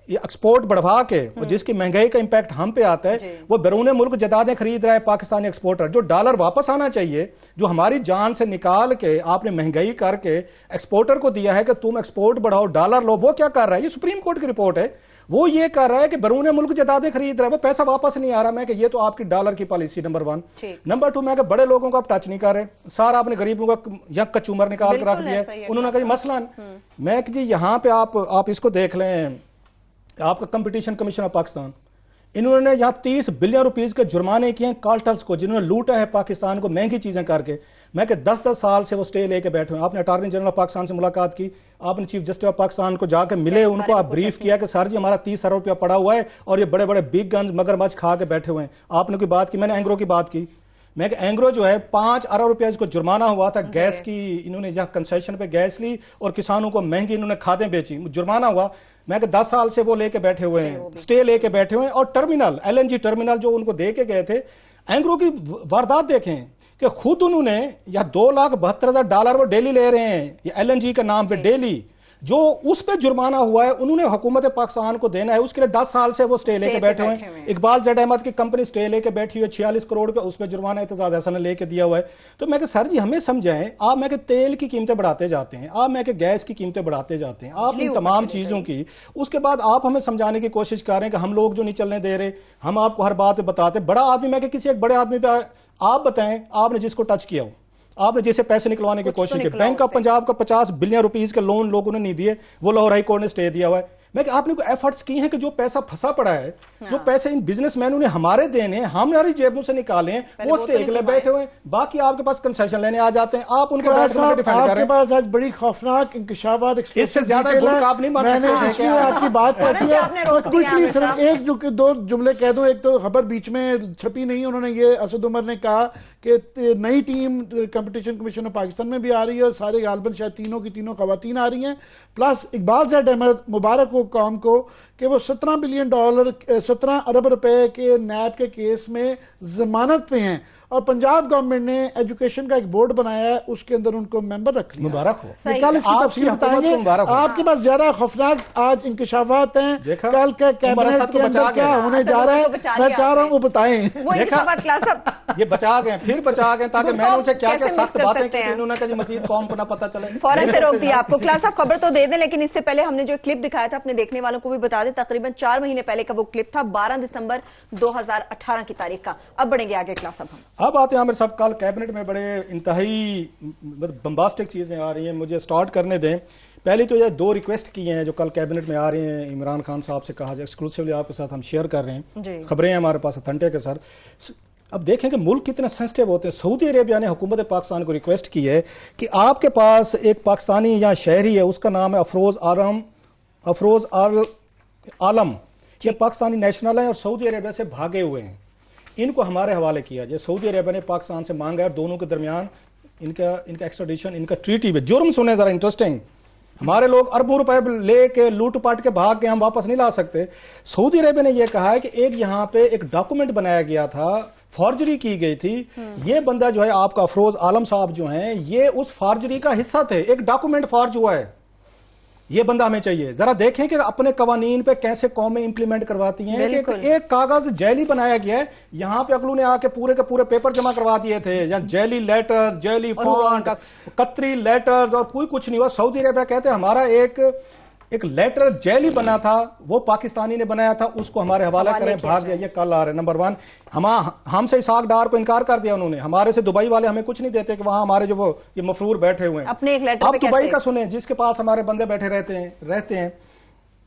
Speaker 3: ये एक्सपोर्ट बढ़वा के, और जिसकी महंगाई का इंपैक्ट हम पे आता है, वो बैरून मुल्क जदादें खरीद रहा है पाकिस्तानी एक्सपोर्टर। जो डॉलर वापस आना चाहिए, जो हमारी जान से निकाल के आपने महंगाई करके एक्सपोर्टर को दिया है कि तुम एक्सपोर्ट बढ़ाओ डॉलर लो, वो क्या कर रहा है, ये सुप्रीम कोर्ट की रिपोर्ट है, वो ये कर रहा है कि बैरून मुल्क जदादें खरीद रहा है, वो पैसा वापस नहीं आ रहा। मैं कि ये तो आपकी डॉलर की पॉलिसी नंबर 1। नंबर 2 मैं कि बड़े लोगों को आप टच नहीं कर रहे, सारा आपने गरीबों का या कचूमर निकाल कर रख दिया है। उन्होंने कहा मसलन मैं कि जी यहाँ पे आप इसको देख लें, आपका कंपटीशन कमीशन ऑफ पाकिस्तान, इन्होंने यहाँ 30 बिलियन रुपीस के जुर्माने किए हैं कार्टल्स को, जिन्होंने लूटा है पाकिस्तान को महंगी चीजें करके। मैं कि 10-10 साल से वो स्टे लेके बैठे हुए। आपने अटॉर्नी जनरल ऑफ पाकिस्तान से मुलाकात की, आपने चीफ जस्टिस ऑफ पाकिस्तान को जाकर मिले, उनको आप ब्रीफ किया कि सर जी हमारा 30 अरब रुपया पड़ा हुआ है और ये बड़े बड़े बिग गन्स मगरमच्छ खा के बैठे हुए हैं। आपने कोई बात की, मैंने एंग्रो की बात की, मैं एंग्रो जो है 5 अरब रुपया इसको जुर्माना हुआ था गैस की, इन्होंने यहाँ कंसेशन पे गैस ली और किसानों को महंगी इन्होंने खादें बेची, जुर्माना हुआ। मैं 10 साल से वो लेके बैठे हुए हैं, स्टे लेके बैठे हुए हैं। और टर्मिनल LNG टर्मिनल जो उनको दे के गए थे, एंग्रो की वारदात देखें कि खुद उन्होंने या $2,72,000 वो डेली ले रहे हैं ये LNG के नाम पे डेली, जो उस पे जुर्माना हुआ है उन्होंने हुकूमत पाकिस्तान को देना है, उसके लिए 10 साल से वो स्टे लेके बैठे हुए हैं। इकबाल जट अहमद की कंपनी स्टे लेके बैठी हुई है, 46 करोड़ का उस पे जुर्माना एतजाज हसन ने लेके दिया हुआ है। तो मैं सर जी हमें समझाएं, आप मैं तेल की कीमतें बढ़ाते जाते हैं, आप मैं गैस की कीमतें बढ़ाते जाते हैं, आप इन तमाम चीजों की, उसके बाद आप हमें समझाने की कोशिश कर रहे हैं कि हम लोग जो नहीं चलने दे रहे, हम आपको हर बात बताते। बड़ा आदमी मैं किसी एक बड़े आदमी पे आप बताएं, आपने जिसको टच किया हो, आपने जैसे पैसे निकलवाने की कोशिश की, बैंक ऑफ पंजाब का 50 बिलियन रुपीस के लोन लोगों ने नहीं दिए, वो लाहौर हाई कोर्ट ने स्टे दिया हुआ है। मैं कि आपने कोई एफर्ट्स की हैं कि जो पैसा फंसा पड़ा है, जो पैसे इन बिजनेसमैनों ने हमारे देने, हमारी जेबों से निकाले हैं, वो स्टे के लिए बैठे हुए हैं, बाकी आपके पास कंसेशन लेने आ जाते हैं, आप उनको बैठ कर डिफेंड कर रहे हैं।
Speaker 2: पास आज बड़ी खौफनाक इंकशाफात,
Speaker 3: इससे ज्यादा आप नहीं मान सकते।
Speaker 2: आपकी बात करती है, सिर्फ एक जो 2 जुमले कह दूं। एक तो खबर बीच में छपी नहीं, उन्होंने ये असद उमर ने कहा कि नई team competition commission of Pakistan में भी आ रही है और सारे गालबन शायद तीनों की तीनों खवातीन आ रही हैं, प्लस इकबाल जट अहमद मुबारक हो कौम को कि वो $17 अरब रुपए के नैब के केस में जमानत पे हैं और पंजाब गवर्नमेंट ने एजुकेशन का एक बोर्ड बनाया है, उसके अंदर उनको मेंबर रख लिया।
Speaker 3: मुबारक हो।
Speaker 2: कल इसकी तफसील बताएंगे। आपके पास ज्यादा खौफनाक आज इंकशाफात हैं, कल के कैबिनेट के अंदर क्या होने जा रहा है, मैं चाह रहा हूँ वो बताएं।
Speaker 3: ये बचा गए, फिर बचा गए, ताकि मैंने उनसे क्या क्या सख्त बातें की, इन्होंने कहा मजीद कौम को ना पता चले,
Speaker 1: फौरन से रोक दिया आपको। क्लास साहब खबर तो दे दें, लेकिन इससे पहले हमने जो क्लिप दिखाया था अपने देखने वालों को भी बता दें, तकरीबन 4 महीने पहले का वो क्लिप था, 12 दिसंबर 2018 की तारीख का। अब बढ़ेंगे आगे क्लास साहब हम।
Speaker 3: अब आते हैं मेरे साहब, कल कैबिनेट में बड़े इंतहाई बम्बास्टिक चीजें आ रही हैं, मुझे स्टार्ट करने दें। पहले तो ये 2 रिक्वेस्ट की हैं जो कल कैबिनेट में आ रही हैं, इमरान खान साहब से कहा जाए, एक्सक्लूसिवली आपके साथ हम शेयर कर रहे हैं, खबरें हैं हमारे पास अथेंटिक है सर। अब देखें कि मुल्क कितने सेंसिटिव होते हैं। सऊदी अरेबिया ने हुकूमत पाकिस्तान को रिक्वेस्ट की है कि आपके पास एक पाकिस्तानी या शहरी है, उसका नाम है अफरोज आलम, ये पाकिस्तानी नेशनल है और सऊदी अरेबिया से भागे हुए हैं, इनको हमारे हवाले किया जाए। सऊदी अरेबिया ने पाकिस्तान से मांगा है, दोनों के दरमियान इनका एक्स्ट्राडिशन, इनका ट्रीटी पे। जुर्म सुने जरा इंटरेस्टिंग, हमारे लोग अरबों रुपए लेके लूट पाट के भाग के हम वापस नहीं ला सकते। सऊदी अरेबिया ने यह कहा है कि एक यहाँ पे एक डॉक्यूमेंट बनाया गया था, फॉर्जरी की गई थी, ये बंदा जो है आपका अफरोज आलम साहब जो हैं, ये उस फॉर्जरी का हिस्सा थे, एक डॉक्यूमेंट फॉर्ज हुआ है, ये बंदा हमें चाहिए। जरा देखें कि अपने कवानीन पे कैसे कौमें इंप्लीमेंट करवाती हैं कि एक कागज जैली बनाया गया है, यहां पे अकलू ने आके पूरे के पूरे पेपर जमा करवा दिए थे, या जैली लेटर, जैली फॉन्ट, कतरी लेटर्स और कोई कुछ नहीं हुआ। सऊदी अरेबिया कहते हैं हमारा एक लेटर जैली बना था, वो पाकिस्तानी ने बनाया था, उसको हमारे हवाला करें, भाग गया। ये कल आ रहे। नंबर 1, हमसे इसाक डार को इनकार कर दिया उन्होंने, हमारे से दुबई वाले हमें कुछ नहीं देते कि वहां हमारे जो ये मफरूर बैठे हुए हैं।
Speaker 1: अपने एक लेटर
Speaker 3: अब दुबई का सुने, जिसके पास हमारे बंदे बैठे रहते हैं।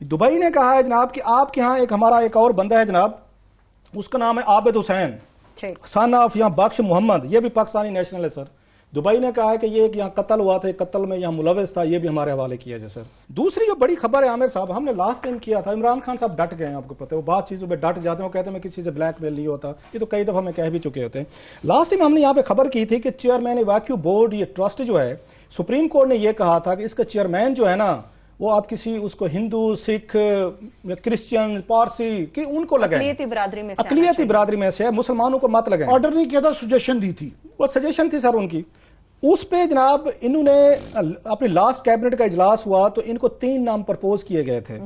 Speaker 3: दुबई ने कहा है जनाब कि आपके यहाँ एक हमारा एक और बंदा है जनाब, उसका नाम है आबिद हुसैन सन ऑफ यहाँ बख्श मोहम्मद, ये भी पाकिस्तानी नेशनल है सर। दुबई ने कहा है कि ये यहाँ कत्ल हुआ था, कत्ल में यहाँ मुलविस था, ये भी हमारे हवाले किया जाए सर। दूसरी जो बड़ी खबर है आमिर साहब, हमने लास्ट टाइम किया था, इमरान खान साहब डट गए हैं, आपको पता है वो बात चीजों पे डट जाते हैं, वो कहते हैं मैं किसी से ब्लैकमेल नहीं होता, ये तो कई दफा हमें कह भी चुके होते हैं। लास्ट टाइम हमने यहाँ पे खबर की थी कि चेयरमैन इवैक्यू बोर्ड, ये ट्रस्ट जो है, सुप्रीम कोर्ट ने यह कहा था कि इसका चेयरमैन जो है ना, वो आप किसी उसको हिंदू, सिख, क्रिश्चियन, पारसी कि उनको लगाए, अकलियती बिरादरी में से है, मुसलमानों को मत लगाए।
Speaker 2: ऑर्डर नहीं किया था, सजेशन दी थी,
Speaker 3: वो सजेशन थी सर उनकी। उस पे जनाब इन्होंने अपने लास्ट कैबिनेट का इजलास हुआ तो इनको 3 नाम प्रपोज किए गए थे।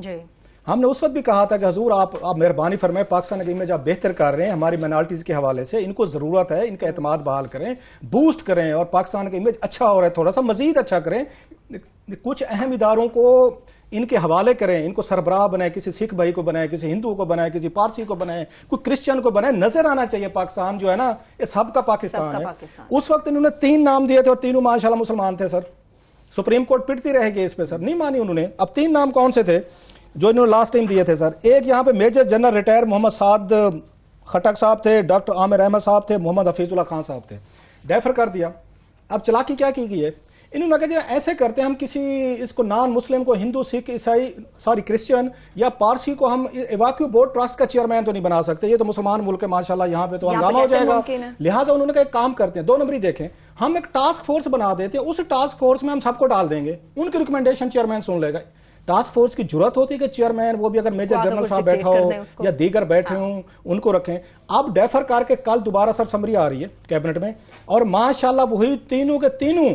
Speaker 3: हमने उस वक्त भी कहा था कि हजूर आप मेहरबानी फरमाए, पाकिस्तान की इमेज आप बेहतर कर रहे हैं, हमारी माइनॉरिटीज के हवाले से इनको जरूरत है, इनका एतमाद बहाल करें, बूस्ट करें और पाकिस्तान का इमेज अच्छा हो रहा है, थोड़ा सा मजीद अच्छा करें, कुछ अहम इदारों को इनके हवाले करें, इनको सरबराह बनाए, किसी सिख भाई को बनाए, किसी हिंदू को बनाए, किसी पारसी को बनाए, कोई क्रिश्चियन को बनाए, नजर आना चाहिए पाकिस्तान जो है ना, ये सबका पाकिस्तान है। उस वक्त इन्होंने 3 नाम दिए थे और तीनों माशाल्लाह मुसलमान थे सर। सुप्रीम कोर्ट पिटती रहेगी इस पे सर, नहीं मानी उन्होंने। अब 3 नाम कौन से थे जो इन्होंने लास्ट टाइम दिए थे सर? एक यहाँ पे मेजर जनरल रिटायर मोहम्मद साद खटक साहब थे, डॉक्टर आमिर अहमद साहब थे, मोहम्मद हफीजुल्लाह खान साहब थे, डेफर कर दिया। अब चालाकी क्या की गई है, इन्होंने कहा ऐसे करते हैं हम किसी इसको नॉन मुस्लिम को, हिंदू, सिख, ईसाई, सॉरी क्रिश्चियन या पारसी को हम इवैक्यू बोर्ड ट्रस्ट का चेयरमैन तो नहीं बना सकते, ये तो मुसलमान मुल्क है माशाल्लाह, यहाँ पे तो हंगामा हो जाएगा। लिहाजा उन्होंने कहा एक काम करते हैं, 2 नंबरी देखें, हम एक टास्क फोर्स बना देते हैं, उस टास्क फोर्स में हम सबको डाल देंगे, उनकी रिकमेंडेशन चेयरमैन सुन लेगा। टास्क फोर्स की जरूरत होती है कि चेयरमैन वो भी अगर मेजर जनरल साहब बैठा हो या दीगर बैठे हों उनको रखें। अब डेफर करके कल दोबारा सर समरी आ रही है कैबिनेट में और माशाल्लाह वही तीनों के तीनों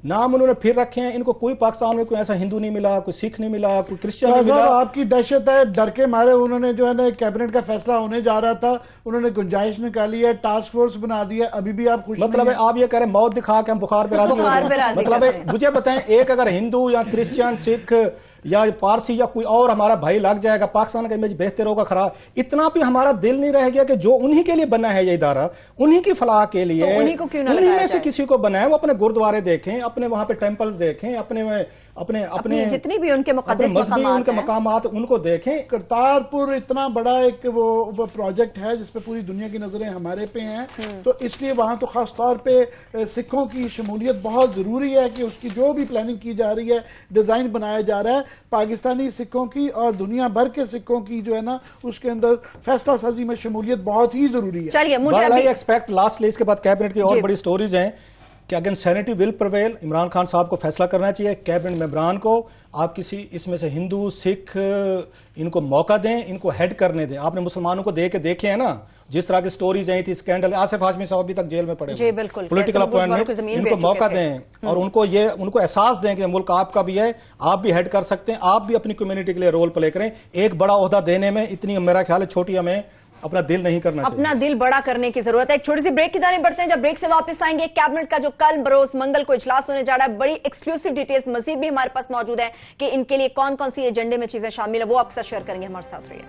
Speaker 3: नाम उन्होंने फिर रखे हैं। इनको कोई पाकिस्तान में कोई ऐसा हिंदू नहीं मिला, कोई सिख नहीं मिला, कोई क्रिश्चियन नहीं मिला।
Speaker 2: आपकी दहशत है, डर के मारे उन्होंने जो है ना कैबिनेट का फैसला होने जा रहा था, उन्होंने गुंजाइश निकाली है, टास्क फोर्स बना दिया, अभी भी आप खुश
Speaker 3: मतलब है आप ये कह रहे हैं मौत दिखा के हम बुखार पे राजी हो। मतलब है मुझे बताएं, एक अगर हिंदू या क्रिश्चियन, सिख या पारसी या कोई और हमारा भाई लग जाएगा, पाकिस्तान का इमेज बेहतर होगा, खराब, इतना भी हमारा दिल नहीं रह गया कि जो उन्हीं के लिए बना है ये इदारा, उन्हीं की फलाह के लिए,
Speaker 1: तो
Speaker 3: उन्हीं में से किसी को बनाए, वो अपने गुरुद्वारे देखें, अपने वहां पे टेम्पल्स देखें, अपने
Speaker 1: जितनी भी उनके
Speaker 3: मजहबी उनके मकामात उनको देखें।
Speaker 2: करतारपुर इतना बड़ा एक वो प्रोजेक्ट है जिसपे पूरी दुनिया की नजरें हमारे पे हैं, तो इसलिए वहां तो खास तौर पे सिखों की शमूलियत बहुत जरूरी है कि उसकी जो भी प्लानिंग की जा रही है, डिजाइन बनाया जा रहा है, पाकिस्तानी सिखों की और दुनिया भर के सिखों की जो है ना उसके अंदर फैसला साजी में शमूलियत बहुत ही जरूरी है।
Speaker 1: चलिए मुझे
Speaker 3: एक्सपेक्ट लास्ट इसके बाद कैबिनेट की और बड़ी स्टोरीज हैं। कि again sanity will prevail, Imran Khan साहब को फैसला करना चाहिए, कैबिनेट मेंबरान को आप किसी इसमें से हिंदू सिख इनको मौका दें, इनको हेड करने दें। आपने मुसलमानों को दे के देखे हैं ना, जिस तरह की स्टोरीज आई थी, स्कैंडल, आसिफ हाशमी साहब अभी तक जेल में पड़े
Speaker 1: जी बिल्कुल,
Speaker 3: पॉलिटिकल अपॉइंटमेंट, इनको मौका दें और उनको एहसास दें कि मुल्क आपका भी है, आप भी हेड कर सकते हैं, आप भी अपनी कम्युनिटी के लिए रोल प्ले करें। एक बड़ा ओहदा देने में इतनी मेरा ख्याल है छोटी हमें अपना दिल नहीं करना चाहिए,
Speaker 1: अपना दिल बड़ा करने की जरूरत है। एक छोटी सी ब्रेक की जाने बढ़ते हैं, जब ब्रेक से वापस आएंगे कैबिनेट का जो कल बरोज मंगल को इजलास होने जा रहा है, बड़ी एक्सक्लूसिव डिटेल्स मजीद भी हमारे पास मौजूद है कि इनके लिए कौन कौन सी एजेंडे में चीजें शामिल है, वो आपके साथ शेयर करेंगे। हमारे साथ रहिए।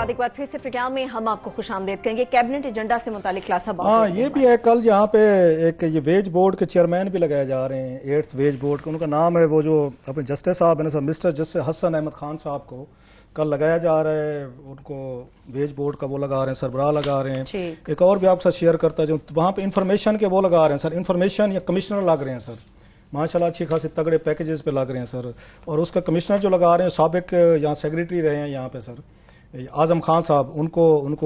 Speaker 1: एक बार फिर से प्रोग्राम में हम आपको खुशामदीद करेंगे। कैबिनेट एजेंडा से मुतालिक क्लास
Speaker 3: ये भी है, कल यहाँ पे एक ये वेज बोर्ड के चेयरमैन भी लगाए जा रहे हैं, 8th वेज बोर्ड का, उनका नाम है वो जो अपने जस्टिस साहब है ना, मिस्टर जस्टिस हसन अहमद खान साहब को कल लगाया जा रहा है, उनको वेज बोर्ड का वो लगा रहे हैं, सरबराह लगा रहे हैं। एक और भी आपके साथ शेयर करता है, जो वहाँ पे इंफॉर्मेशन के वो लगा रहे हैं सर, इंफॉर्मेशन या कमिश्नर लग रहे हैं सर, माशाल्लाह अच्छी खासी तगड़े पैकेजेस पे लग रहे हैं सर। और उसका कमिश्नर जो लगा रहे हैं साबिक यहाँ सेक्रेटरी रहे हैं यहाँ पे सर आजम खान साहब, उनको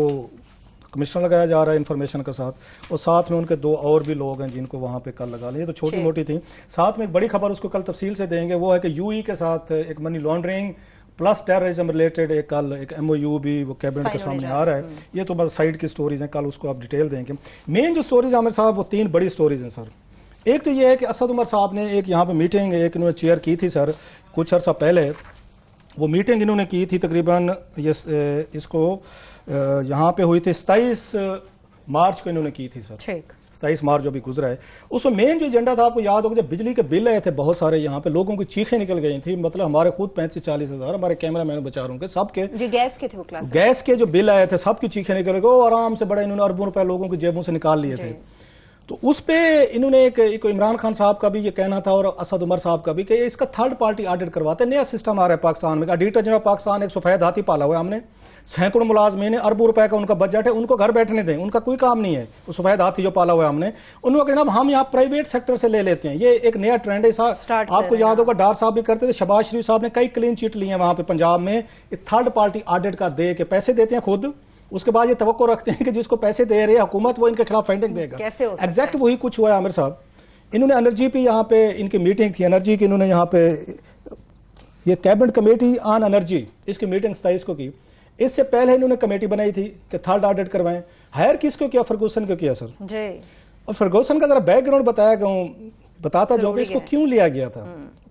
Speaker 3: कमिश्नर लगाया जा रहा है इंफॉर्मेशन के साथ, और साथ में उनके 2 और भी लोग हैं जिनको वहाँ पे कल लगा लिए। तो छोटी मोटी थी। साथ में एक बड़ी खबर उसको कल तफसील से देंगे, वो है कि यूई के साथ एक money laundering plus terrorism related एक कल एक MOU भी वो कैबिनेट के सामने आ रहा है। ये तो बस साइड की स्टोरीज हैं, कल उसको आप डिटेल देंगे। मेन जो स्टोरीज आमिर साहब वो 3 बड़ी स्टोरीज हैं सर। एक तो ये है कि असद उमर साहब ने एक यहाँ पे मीटिंग एक इन्होंने चेयर की थी सर कुछ अर्सा पहले, वो मीटिंग इन्होंने की थी तकरीबन इसको यहाँ पे हुई थी 27 मार्च को इन्होंने की थी सर, 27 मार्च जो भी गुजरा है। उसमें मेन जो एजेंडा था आपको याद होगा, जब बिजली के बिल आए थे बहुत सारे, यहाँ पे लोगों की चीखें निकल गई थी, मतलब हमारे खुद 35-40 हज़ार हमारे कैमरा मैन बेचारों के सबके
Speaker 1: गैस के थे वो क्लास,
Speaker 3: गैस के जो बिल आए थे सबकी चीखें निकल गई, आराम से बड़ा इन्होंने अरबों रुपए लोगों की जेबों से निकाल लिए थे। तो उस पे इन्होंने एक इमरान खान साहब का भी ये कहना था और असद उमर साहब का भी कि इसका थर्ड पार्टी ऑडिट करवाते, नया सिस्टम आ रहा है पाकिस्तान में। ऑडिटर जनरल पाकिस्तान एक सफेद हाथी पाला हुआ है हमने, सैकड़ों मुलाजमीन है, अरबों रुपए का उनका बजट है, उनको घर बैठने दें, उनका कोई काम नहीं है। वो सफेद हाथी जो पाला हुआ है हमने, उन्होंने कहना हम यहाँ प्राइवेट सेक्टर से ले लेते हैं। ये एक नया ट्रेंड है साहब, आपको याद होगा डार साहब भी करते थे, शहबाज शरीफ साहब ने कई क्लीन चिट लिए हैं वहां पे पंजाब में, थर्ड पार्टी ऑडिट का दे के पैसे देते हैं खुद, उसके बाद ये तवक्को रखते हैं कि जिसको पैसे दे रही है हुकूमत वो इनके खिलाफ फाइंडिंग देगा। एग्जैक्ट वही कुछ हुआ है आमिर साहब। इन्होंने एनर्जी पे यहाँ पे इनकी मीटिंग थी, एनर्जी की इन्होंने यहाँ पे ये कैबिनेट कमेटी ऑन एनर्जी इसकी मीटिंग 27 को की। इससे पहले इन्होंने कमेटी बनाई थी कि थर्ड ऑडिट करवाएं। हायर किसको किया? फर्गूसन को किया सर जी। और फर्गूसन का जरा बैकग्राउंड बताता जाऊंगा इसको क्यों लिया गया था।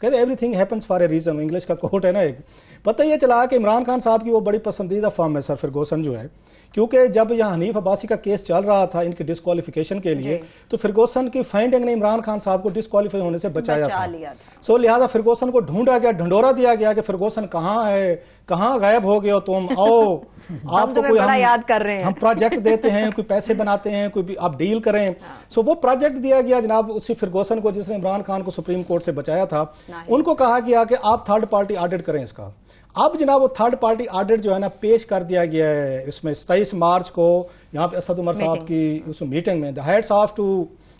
Speaker 3: कहते everything happens for a reason, English का कोट है ना एक। पता ये चला कि इमरान खान साहब की वो बड़ी पसंदीदा फर्म है सर फर्गूसन जो है, क्योंकि जब यहाँ हनीफ अब्बासी का केस चल रहा था इनकी डिस्क्वालिफिकेशन के लिए, तो फर्गूसन की फाइंडिंग ने इमरान खान साहब को डिस्क्वालीफाई होने से बचाया था। सो लिहाजा फर्गूसन को ढूंढा गया, ढंडोरा दिया गया कि फर्गूसन कहाँ है, कहाँ गायब हो गए हो तुम, आओ आपको कोई हम
Speaker 1: याद कर रहे हैं,
Speaker 3: हम प्रोजेक्ट देते हैं, कोई पैसे बनाते हैं, कोई भी आप डील करें। सो वो प्रोजेक्ट दिया गया जनाब उसी फर्गूसन को जिसने इमरान खान को सुप्रीम कोर्ट से बचाया था। उनको कहा गया कि आप थर्ड पार्टी ऑडिट करें इसका। अब जनाब वो थर्ड पार्टी ऑडिट जो है ना पेश कर दिया गया है इसमें 27 मार्च को यहाँ पे असद उमर साहब की उस मीटिंग में। The heads of to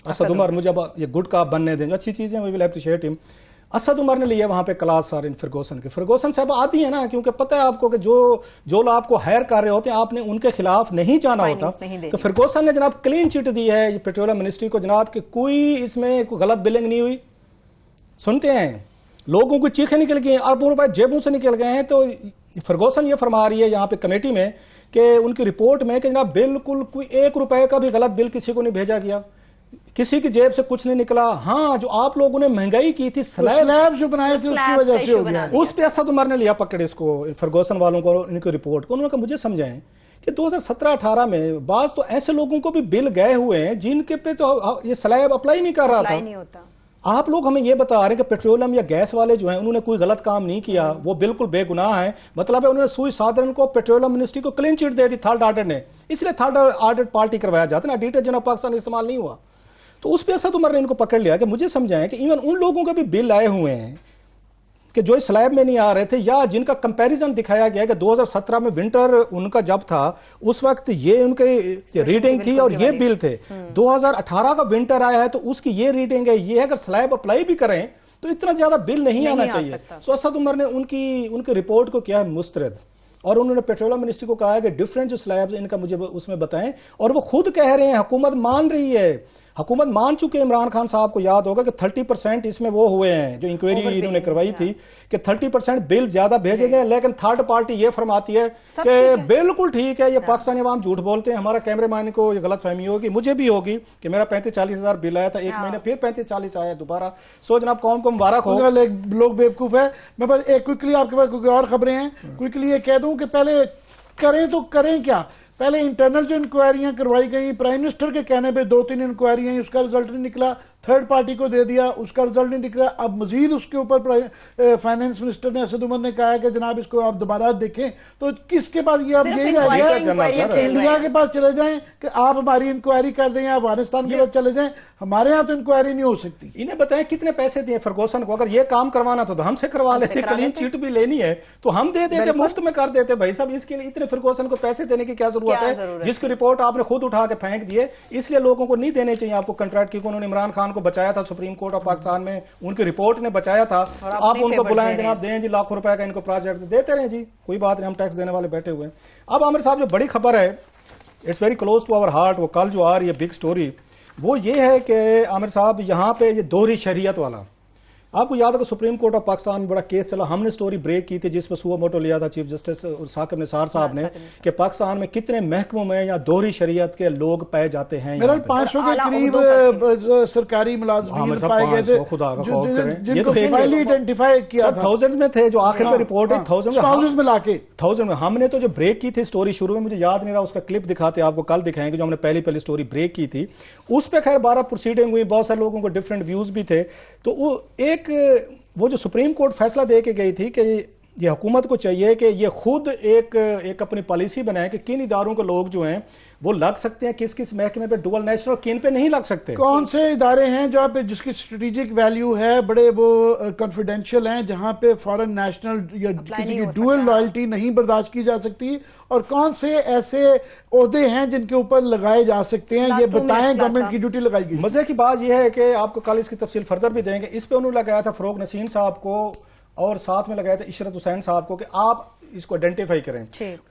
Speaker 3: Asad Umar, मुझे अब ये गुड का बनने देंगे, अच्छी चीजें, we will appreciate him. Asad Umar ने लिया वहां पे क्लास सारे फर्गूसन के। फर्गूसन साहब आती है ना, क्योंकि पता है आपको कि जो लोग आपको हायर कर रहे होते हैं आपने उनके खिलाफ नहीं जाना होता। तो फर्गूसन ने जनाब क्लीन चिट दी है पेट्रोलियम मिनिस्ट्री को जनाब कि कोई इसमें कोई गलत बिलिंग नहीं हुई। सुनते हैं लोगों की चीखें निकल गई, अरबों रुपए जेबों से निकल गए हैं। तो फर्गूसन ये फरमा रही है यहाँ पे कमेटी में कि उनकी रिपोर्ट में कि जनाब बिल्कुल कोई 1 रुपए का भी गलत बिल किसी को नहीं भेजा गया, किसी की जेब से कुछ नहीं निकला। हाँ, जो आप लोगों ने महंगाई की थी, स्लैब जो बनाए थे उसकी वजह से हो गया। उस पे असद उमर ने लिया पकड़ इसको फर्गूसन वालों को, इनकी रिपोर्ट को। उन्होंने कहा मुझे समझाएं कि 2017-18 में बाज तो ऐसे लोगों को भी बिल गए हुए हैं जिनके पे तो ये स्लैब अप्लाई नहीं कर रहा था। आप लोग हमें ये बता रहे हैं कि पेट्रोलियम या गैस वाले जो हैं उन्होंने कोई गलत काम नहीं किया, वो बिल्कुल बेगुनाह है। मतलब है उन्होंने सुई साधन को पेट्रोलियम मिनिस्ट्री को क्लीन चिट दे दी थर्ड ऑडिट ने, इसलिए थर्ड ऑडिट पार्टी करवाया जाता है ना, ऑडिटर जनरल पाकिस्तान इस्तेमाल नहीं हुआ। तो उस पर असद उमर ने इनको पकड़ लिया कि मुझे समझाएं कि इवन उन लोगों के भी बिल आए हुए हैं कि जो स्लैब में नहीं आ रहे थे या जिनका कंपैरिजन दिखाया गया कि 2017 में विंटर उनका जब था उस वक्त ये उनके रीडिंग थी और ये बिल थे। 2018 का विंटर आया है तो उसकी ये रीडिंग है, ये अगर स्लैब अप्लाई भी करें तो इतना ज्यादा बिल नहीं आना चाहिए। सो असद उमर ने उनकी रिपोर्ट को किया है मुस्तरद और उन्होंने पेट्रोलियम मिनिस्ट्री को कहा है कि डिफरेंट जो स्लैब्स इनका मुझे उसमें बताएं, और वो खुद कह रहे हैं, हुकूमत मान रही है, हुकूमत मान चुके हैं। इमरान खान साहब को याद होगा कि 30% इसमें वो हुए हैं जो इंक्वायरी इन्होंने करवाई थी कि 30% बिल ज्यादा भेजे गए, लेकिन थर्ड पार्टी ये फरमाती है कि बिल्कुल ठीक है, ये पाकिस्तानी अवाम झूठ बोलते हैं। हमारा कैमरामैन को ये गलत फहमी होगी, मुझे भी होगी कि मेरा 35-40 हजार बिल आया था एक महीने, फिर 35-40 आया दोबारा। सो जनाब कौम को मुबारक हो।
Speaker 2: लोग बेवकूफ है। मैं बस एक क्विकली आपके पास कोई और खबरें हैं, क्विकली ये कह दूं कि पहले करें तो करें क्या। पहले इंटरनल जो इंक्वायरियां करवाई गई, प्राइम मिनिस्टर के कहने पे 2-3 इंक्वायरियां, उसका रिजल्ट नहीं निकला, थर्ड पार्टी को दे दिया, उसका रिजल्ट नहीं निकला। अब मजीद उसके ऊपर फाइनेंस मिनिस्टर ने, असद उमर ने कहा है कि जनाब इसको आप दोबारा देखें। तो किसके पास ये अब यही रह गया, इंडिया के पास चले जाएं कि आप हमारी इंक्वायरी कर दें, या अफगानिस्तान के पास चले जाएं, हमारे यहाँ तो इंक्वायरी नहीं हो सकती।
Speaker 3: इन्हें बताएं कितने पैसे दिए फर्गूसन को, अगर ये काम करवाना तो हमसे करवा लेते, क्लीन चिट भी लेनी है तो हम दे देते, मुफ्त में कर देते। भाई साहब इसके लिए इतने फर्गूसन को पैसे देने की क्या जरूरत है, जिसकी रिपोर्ट आपने खुद उठा के फेंक दिए। इसलिए लोगों को नहीं देने चाहिए आपको कंट्रैक्ट, क्योंकि उन्होंने इमरान खान को बचाया था सुप्रीम कोर्ट ऑफ पाकिस्तान में, उनकी रिपोर्ट ने बचाया था। आप उनको बुलाएं, जनाब दें जी लाखों रुपए का इनको प्रोजेक्ट देते रहे जी, कोई बात नहीं, हम टैक्स देने वाले बैठे हुए हैं। अब आमिर साहब जो बड़ी खबर है, it's very close to our heart, वो कल जो आ रही है बिग स्टोरी, वो ये है कि आमिर साहब यहाँ पे ये दोहरी शरीयत वाला, आपको याद है कि सुप्रीम कोर्ट ऑफ पाकिस्तान में बड़ा केस चला, हमने स्टोरी ब्रेक की थी जिसमें सुआ मोटो लिया था चीफ जस्टिस साकिब निसार साहब ने कि पाकिस्तान में कितने महकमों में या दोहरी शरीयत के लोग पाए जाते हैं।
Speaker 2: मेरा 500 के करीब सरकारी मुलाजिमीन पाए गए थे,
Speaker 3: खुदा का खौफ करें,
Speaker 2: ये तो आइडेंटिफाई किया था,
Speaker 3: थाउजेंड में थे जो आखिर में रिपोर्ट है,
Speaker 2: थाउजेंड में लाके
Speaker 3: 1000 में। हमने तो जो ब्रेक की थी स्टोरी शुरू में, मुझे याद नहीं रहा, उसका क्लिप दिखाते आपको कल दिखाएंगे, जो हमने पहली स्टोरी ब्रेक की थी उस पर खैर 12 प्रोसीडिंग हुई, बहुत सारे लोगों को डिफरेंट व्यूज भी थे। तो वो जो सुप्रीम कोर्ट फैसला दे के गई थी कि ये हुकूमत को चाहिए कि ये खुद एक अपनी पॉलिसी बनाए कि किन इदारों के लोग जो हैं वो लग सकते हैं, किस किस महकमे पे डुअल नेशनल, किन पे नहीं लग सकते,
Speaker 2: कौन से इदारे हैं जहाँ पे जिसकी स्ट्रेटेजिक वैल्यू है, बड़े वो कॉन्फिडेंशियल हैं, जहाँ पे फॉरेन नेशनल या किसी की डुअल लॉयल्टी नहीं बर्दाश्त की जा सकती, और कौन से ऐसे ओहदे हैं जिनके ऊपर लगाए जा सकते हैं, ये बताएं। गवर्नमेंट की ड्यूटी लगाई गई।
Speaker 3: मजे की बात यह है कि आपको कल इसकी तफसील फर्दर भी देंगे। इस पे उन्होंने लगाया था फरोग नसीम साहब को और साथ में लगाया था इशरत हुसैन साहब को कि आप इसको आइडेंटिफाई करें।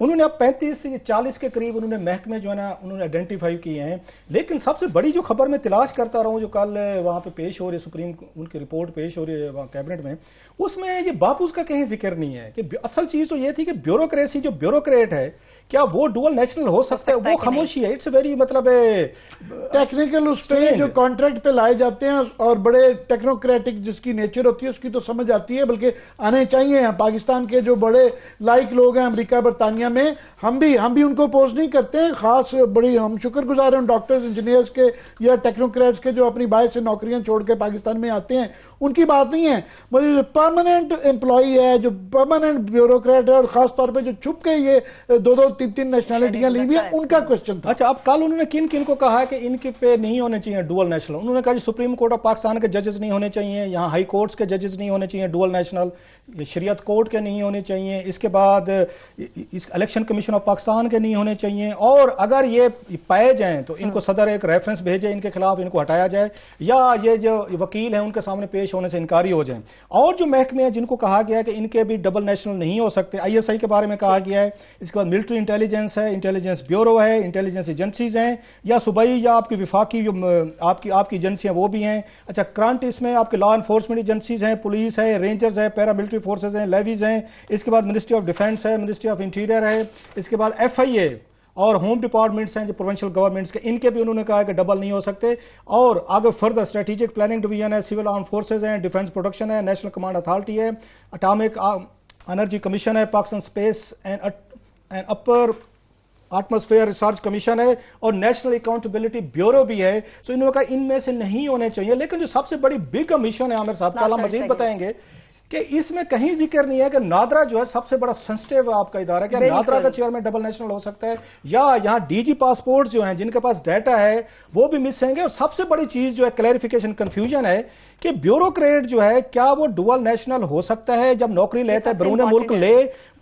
Speaker 3: उन्होंने अब 35 से 40 के करीब उन्होंने महकमे जो है ना उन्होंने आइडेंटिफाई किए हैं। लेकिन सबसे बड़ी जो खबर मैं तलाश करता रहा हूं, जो कल वहां पे पेश हो रही है, सुप्रीम उनकी रिपोर्ट पेश हो रही है वहां कैबिनेट में, उसमें ये बापूस का कहीं जिक्र नहीं है कि असल चीज तो ये थी कि ब्यूरोक्रेसी, जो ब्यूरोक्रेट है, क्या वो डुअल नेशनल हो सकता है, वो खामोशी है। इट्स वेरी मतलब
Speaker 2: टेक्निकल उस पे जो कॉन्ट्रैक्ट पे लाए जाते हैं और बड़े टेक्नोक्रेटिक जिसकी नेचर होती है उसकी तो समझ आती है, बल्कि आने चाहिए। पाकिस्तान के जो बड़े लाइक लोग हैं अमेरिका बरतानिया में, हम भी उनको अपोज नहीं करते हैं, खास बड़ी हम शुक्रगुजार हैं डॉक्टर्स इंजीनियर्स के या टेक्नोक्रेट्स के जो अपनी बाहर से नौकरियां छोड़ के पाकिस्तान में आते हैं, उनकी बात नहीं है। जो परमानेंट एम्प्लॉई है, जो परमानेंट ब्यूरोक्रेट है, और खासतौर पर जो छुप के ये 2-3 नेशनलिटियां ली हुई है, उनका क्वेश्चन था।
Speaker 3: अच्छा, अब कल उन्होंने किन किन को कहा कि इनके पे नहीं होने चाहिए डुअल नेशनल। उन्होंने कहा सुप्रीम कोर्ट ऑफ पाकिस्तान के जजेस नहीं होने चाहिए, यहाँ हाई कोर्ट्स के जजेस नहीं होने चाहिए डुअल नेशनल, शरीयत कोर्ट के नहीं होने चाहिए, इसके बाद इस इलेक्शन कमीशन ऑफ पाकिस्तान के नहीं होने चाहिए, और अगर ये पाए जाएं तो इनको सदर एक रेफरेंस भेजे इनके खिलाफ, इनको हटाया जाए, या ये जो वकील हैं उनके सामने पेश होने से इनकारी हो जाए। और जो महकमे हैं जिनको कहा गया है कि इनके भी डबल नेशनल नहीं हो सकते, ISI के बारे में कहा गया है, इसके बाद मिलिट्री इंटेलिजेंस है, इंटेलिजेंस ब्यूरो है, इंटेलिजेंस एजेंसीज हैं, या सूबाई या आपकी विफाकी जो आपकी एजेंसियां वो भी हैं। अच्छा, करंट इसमें आपके लॉ एनफोर्समेंट एजेंसीज हैं, पुलिस है, रेंजर्स है, पैरामिलिट्री फोर्सेज हैं, लेवीज हैं, इसके बाद मिनिस्ट्री ऑफ डिफेंस है, मिनिस्ट्री ऑफ इंटीरियर है, इसके बाद FIA और होम डिपार्टमेंट्स हैं जो प्रोविंशियल गवर्नमेंट्स के, इनके भी उन्होंने कहा है कि डबल नहीं हो सकते। और आगे फर्दर स्ट्रेटेजिक प्लानिंग डिवीजन है, सिविल आर्म फोर्सेज हैं, डिफेंस प्रोडक्शन है, नेशनल कमांड अथॉरिटी है, एटॉमिक एनर्जी कमीशन है, Pakistan space and upper atmosphere research commission है, और नेशनल अकाउंटेबिलिटी ब्यूरो भी है। सो इन्होंने कहा इनमें से नहीं होने चाहिए। लेकिन जो सबसे बड़ी बिग कमीशन है आमिर साहब, कल हम मजीद बताएंगे कि इसमें कहीं जिक्र नहीं है कि नादरा जो है सबसे बड़ा सेंसिटिव आपका इदारा है, क्या नादरा का चेयरमैन डबल नेशनल हो सकता है, या यहाँ डीजी पासपोर्ट जो हैं जिनके पास डाटा है वो भी मिस होंगे। और सबसे बड़ी चीज जो है क्लैरिफिकेशन कंफ्यूजन है कि ब्यूरोक्रेट जो है क्या वो डुअल नेशनल हो सकता है जब नौकरी लेता है बैरून मुल्क ले,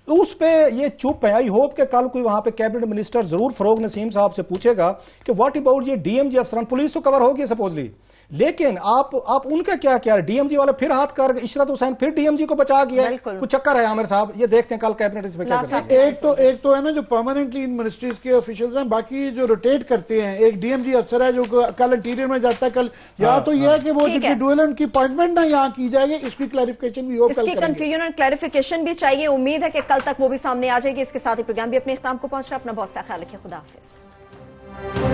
Speaker 3: उस पे ये चुप है। आई होप कि कल कोई वहां पे कैबिनेट मिनिस्टर जरूर फरोग नसीम साहब से पूछेगा कि व्हाट अबाउट ये डीएमजी अफसरान, पुलिस तो कवर होगी सपोजली, लेकिन आप उनका क्या क्या, डीएमजी वाला फिर हाथ कर, इशरत हुसैन फिर डीएमजी को बचा गया, कुछ चक्कर है आमिर साहब। ये देखते हैं कल कैबिनेट इसमें क्या करते हैं।
Speaker 2: एक तो है ना जो परमानेंटली इन मिनिस्ट्रीज के ऑफिशियल्स हैं, बाकी जो रोटेट करते हैं, एक डीएमजी अफसर है जो कल इंटीरियर में जाता है, कल या तो यह है कि वो जिनकी डुअल उनकी अपॉइंटमेंट ना यहाँ की जाएगी, इसकी क्लैरिफिकेशन भी हो,
Speaker 1: इसकी कंफ्यूजन और क्लैरिफिकेशन भी चाहिए। उम्मीद है कि कल तक वो भी सामने आ जाएगी। इसके साथ ही प्रोग्राम भी अपने इख्तिताम को पहुंच रहा है। अपना बहुत सा ख्याल रखिए। खुदा हाफिज।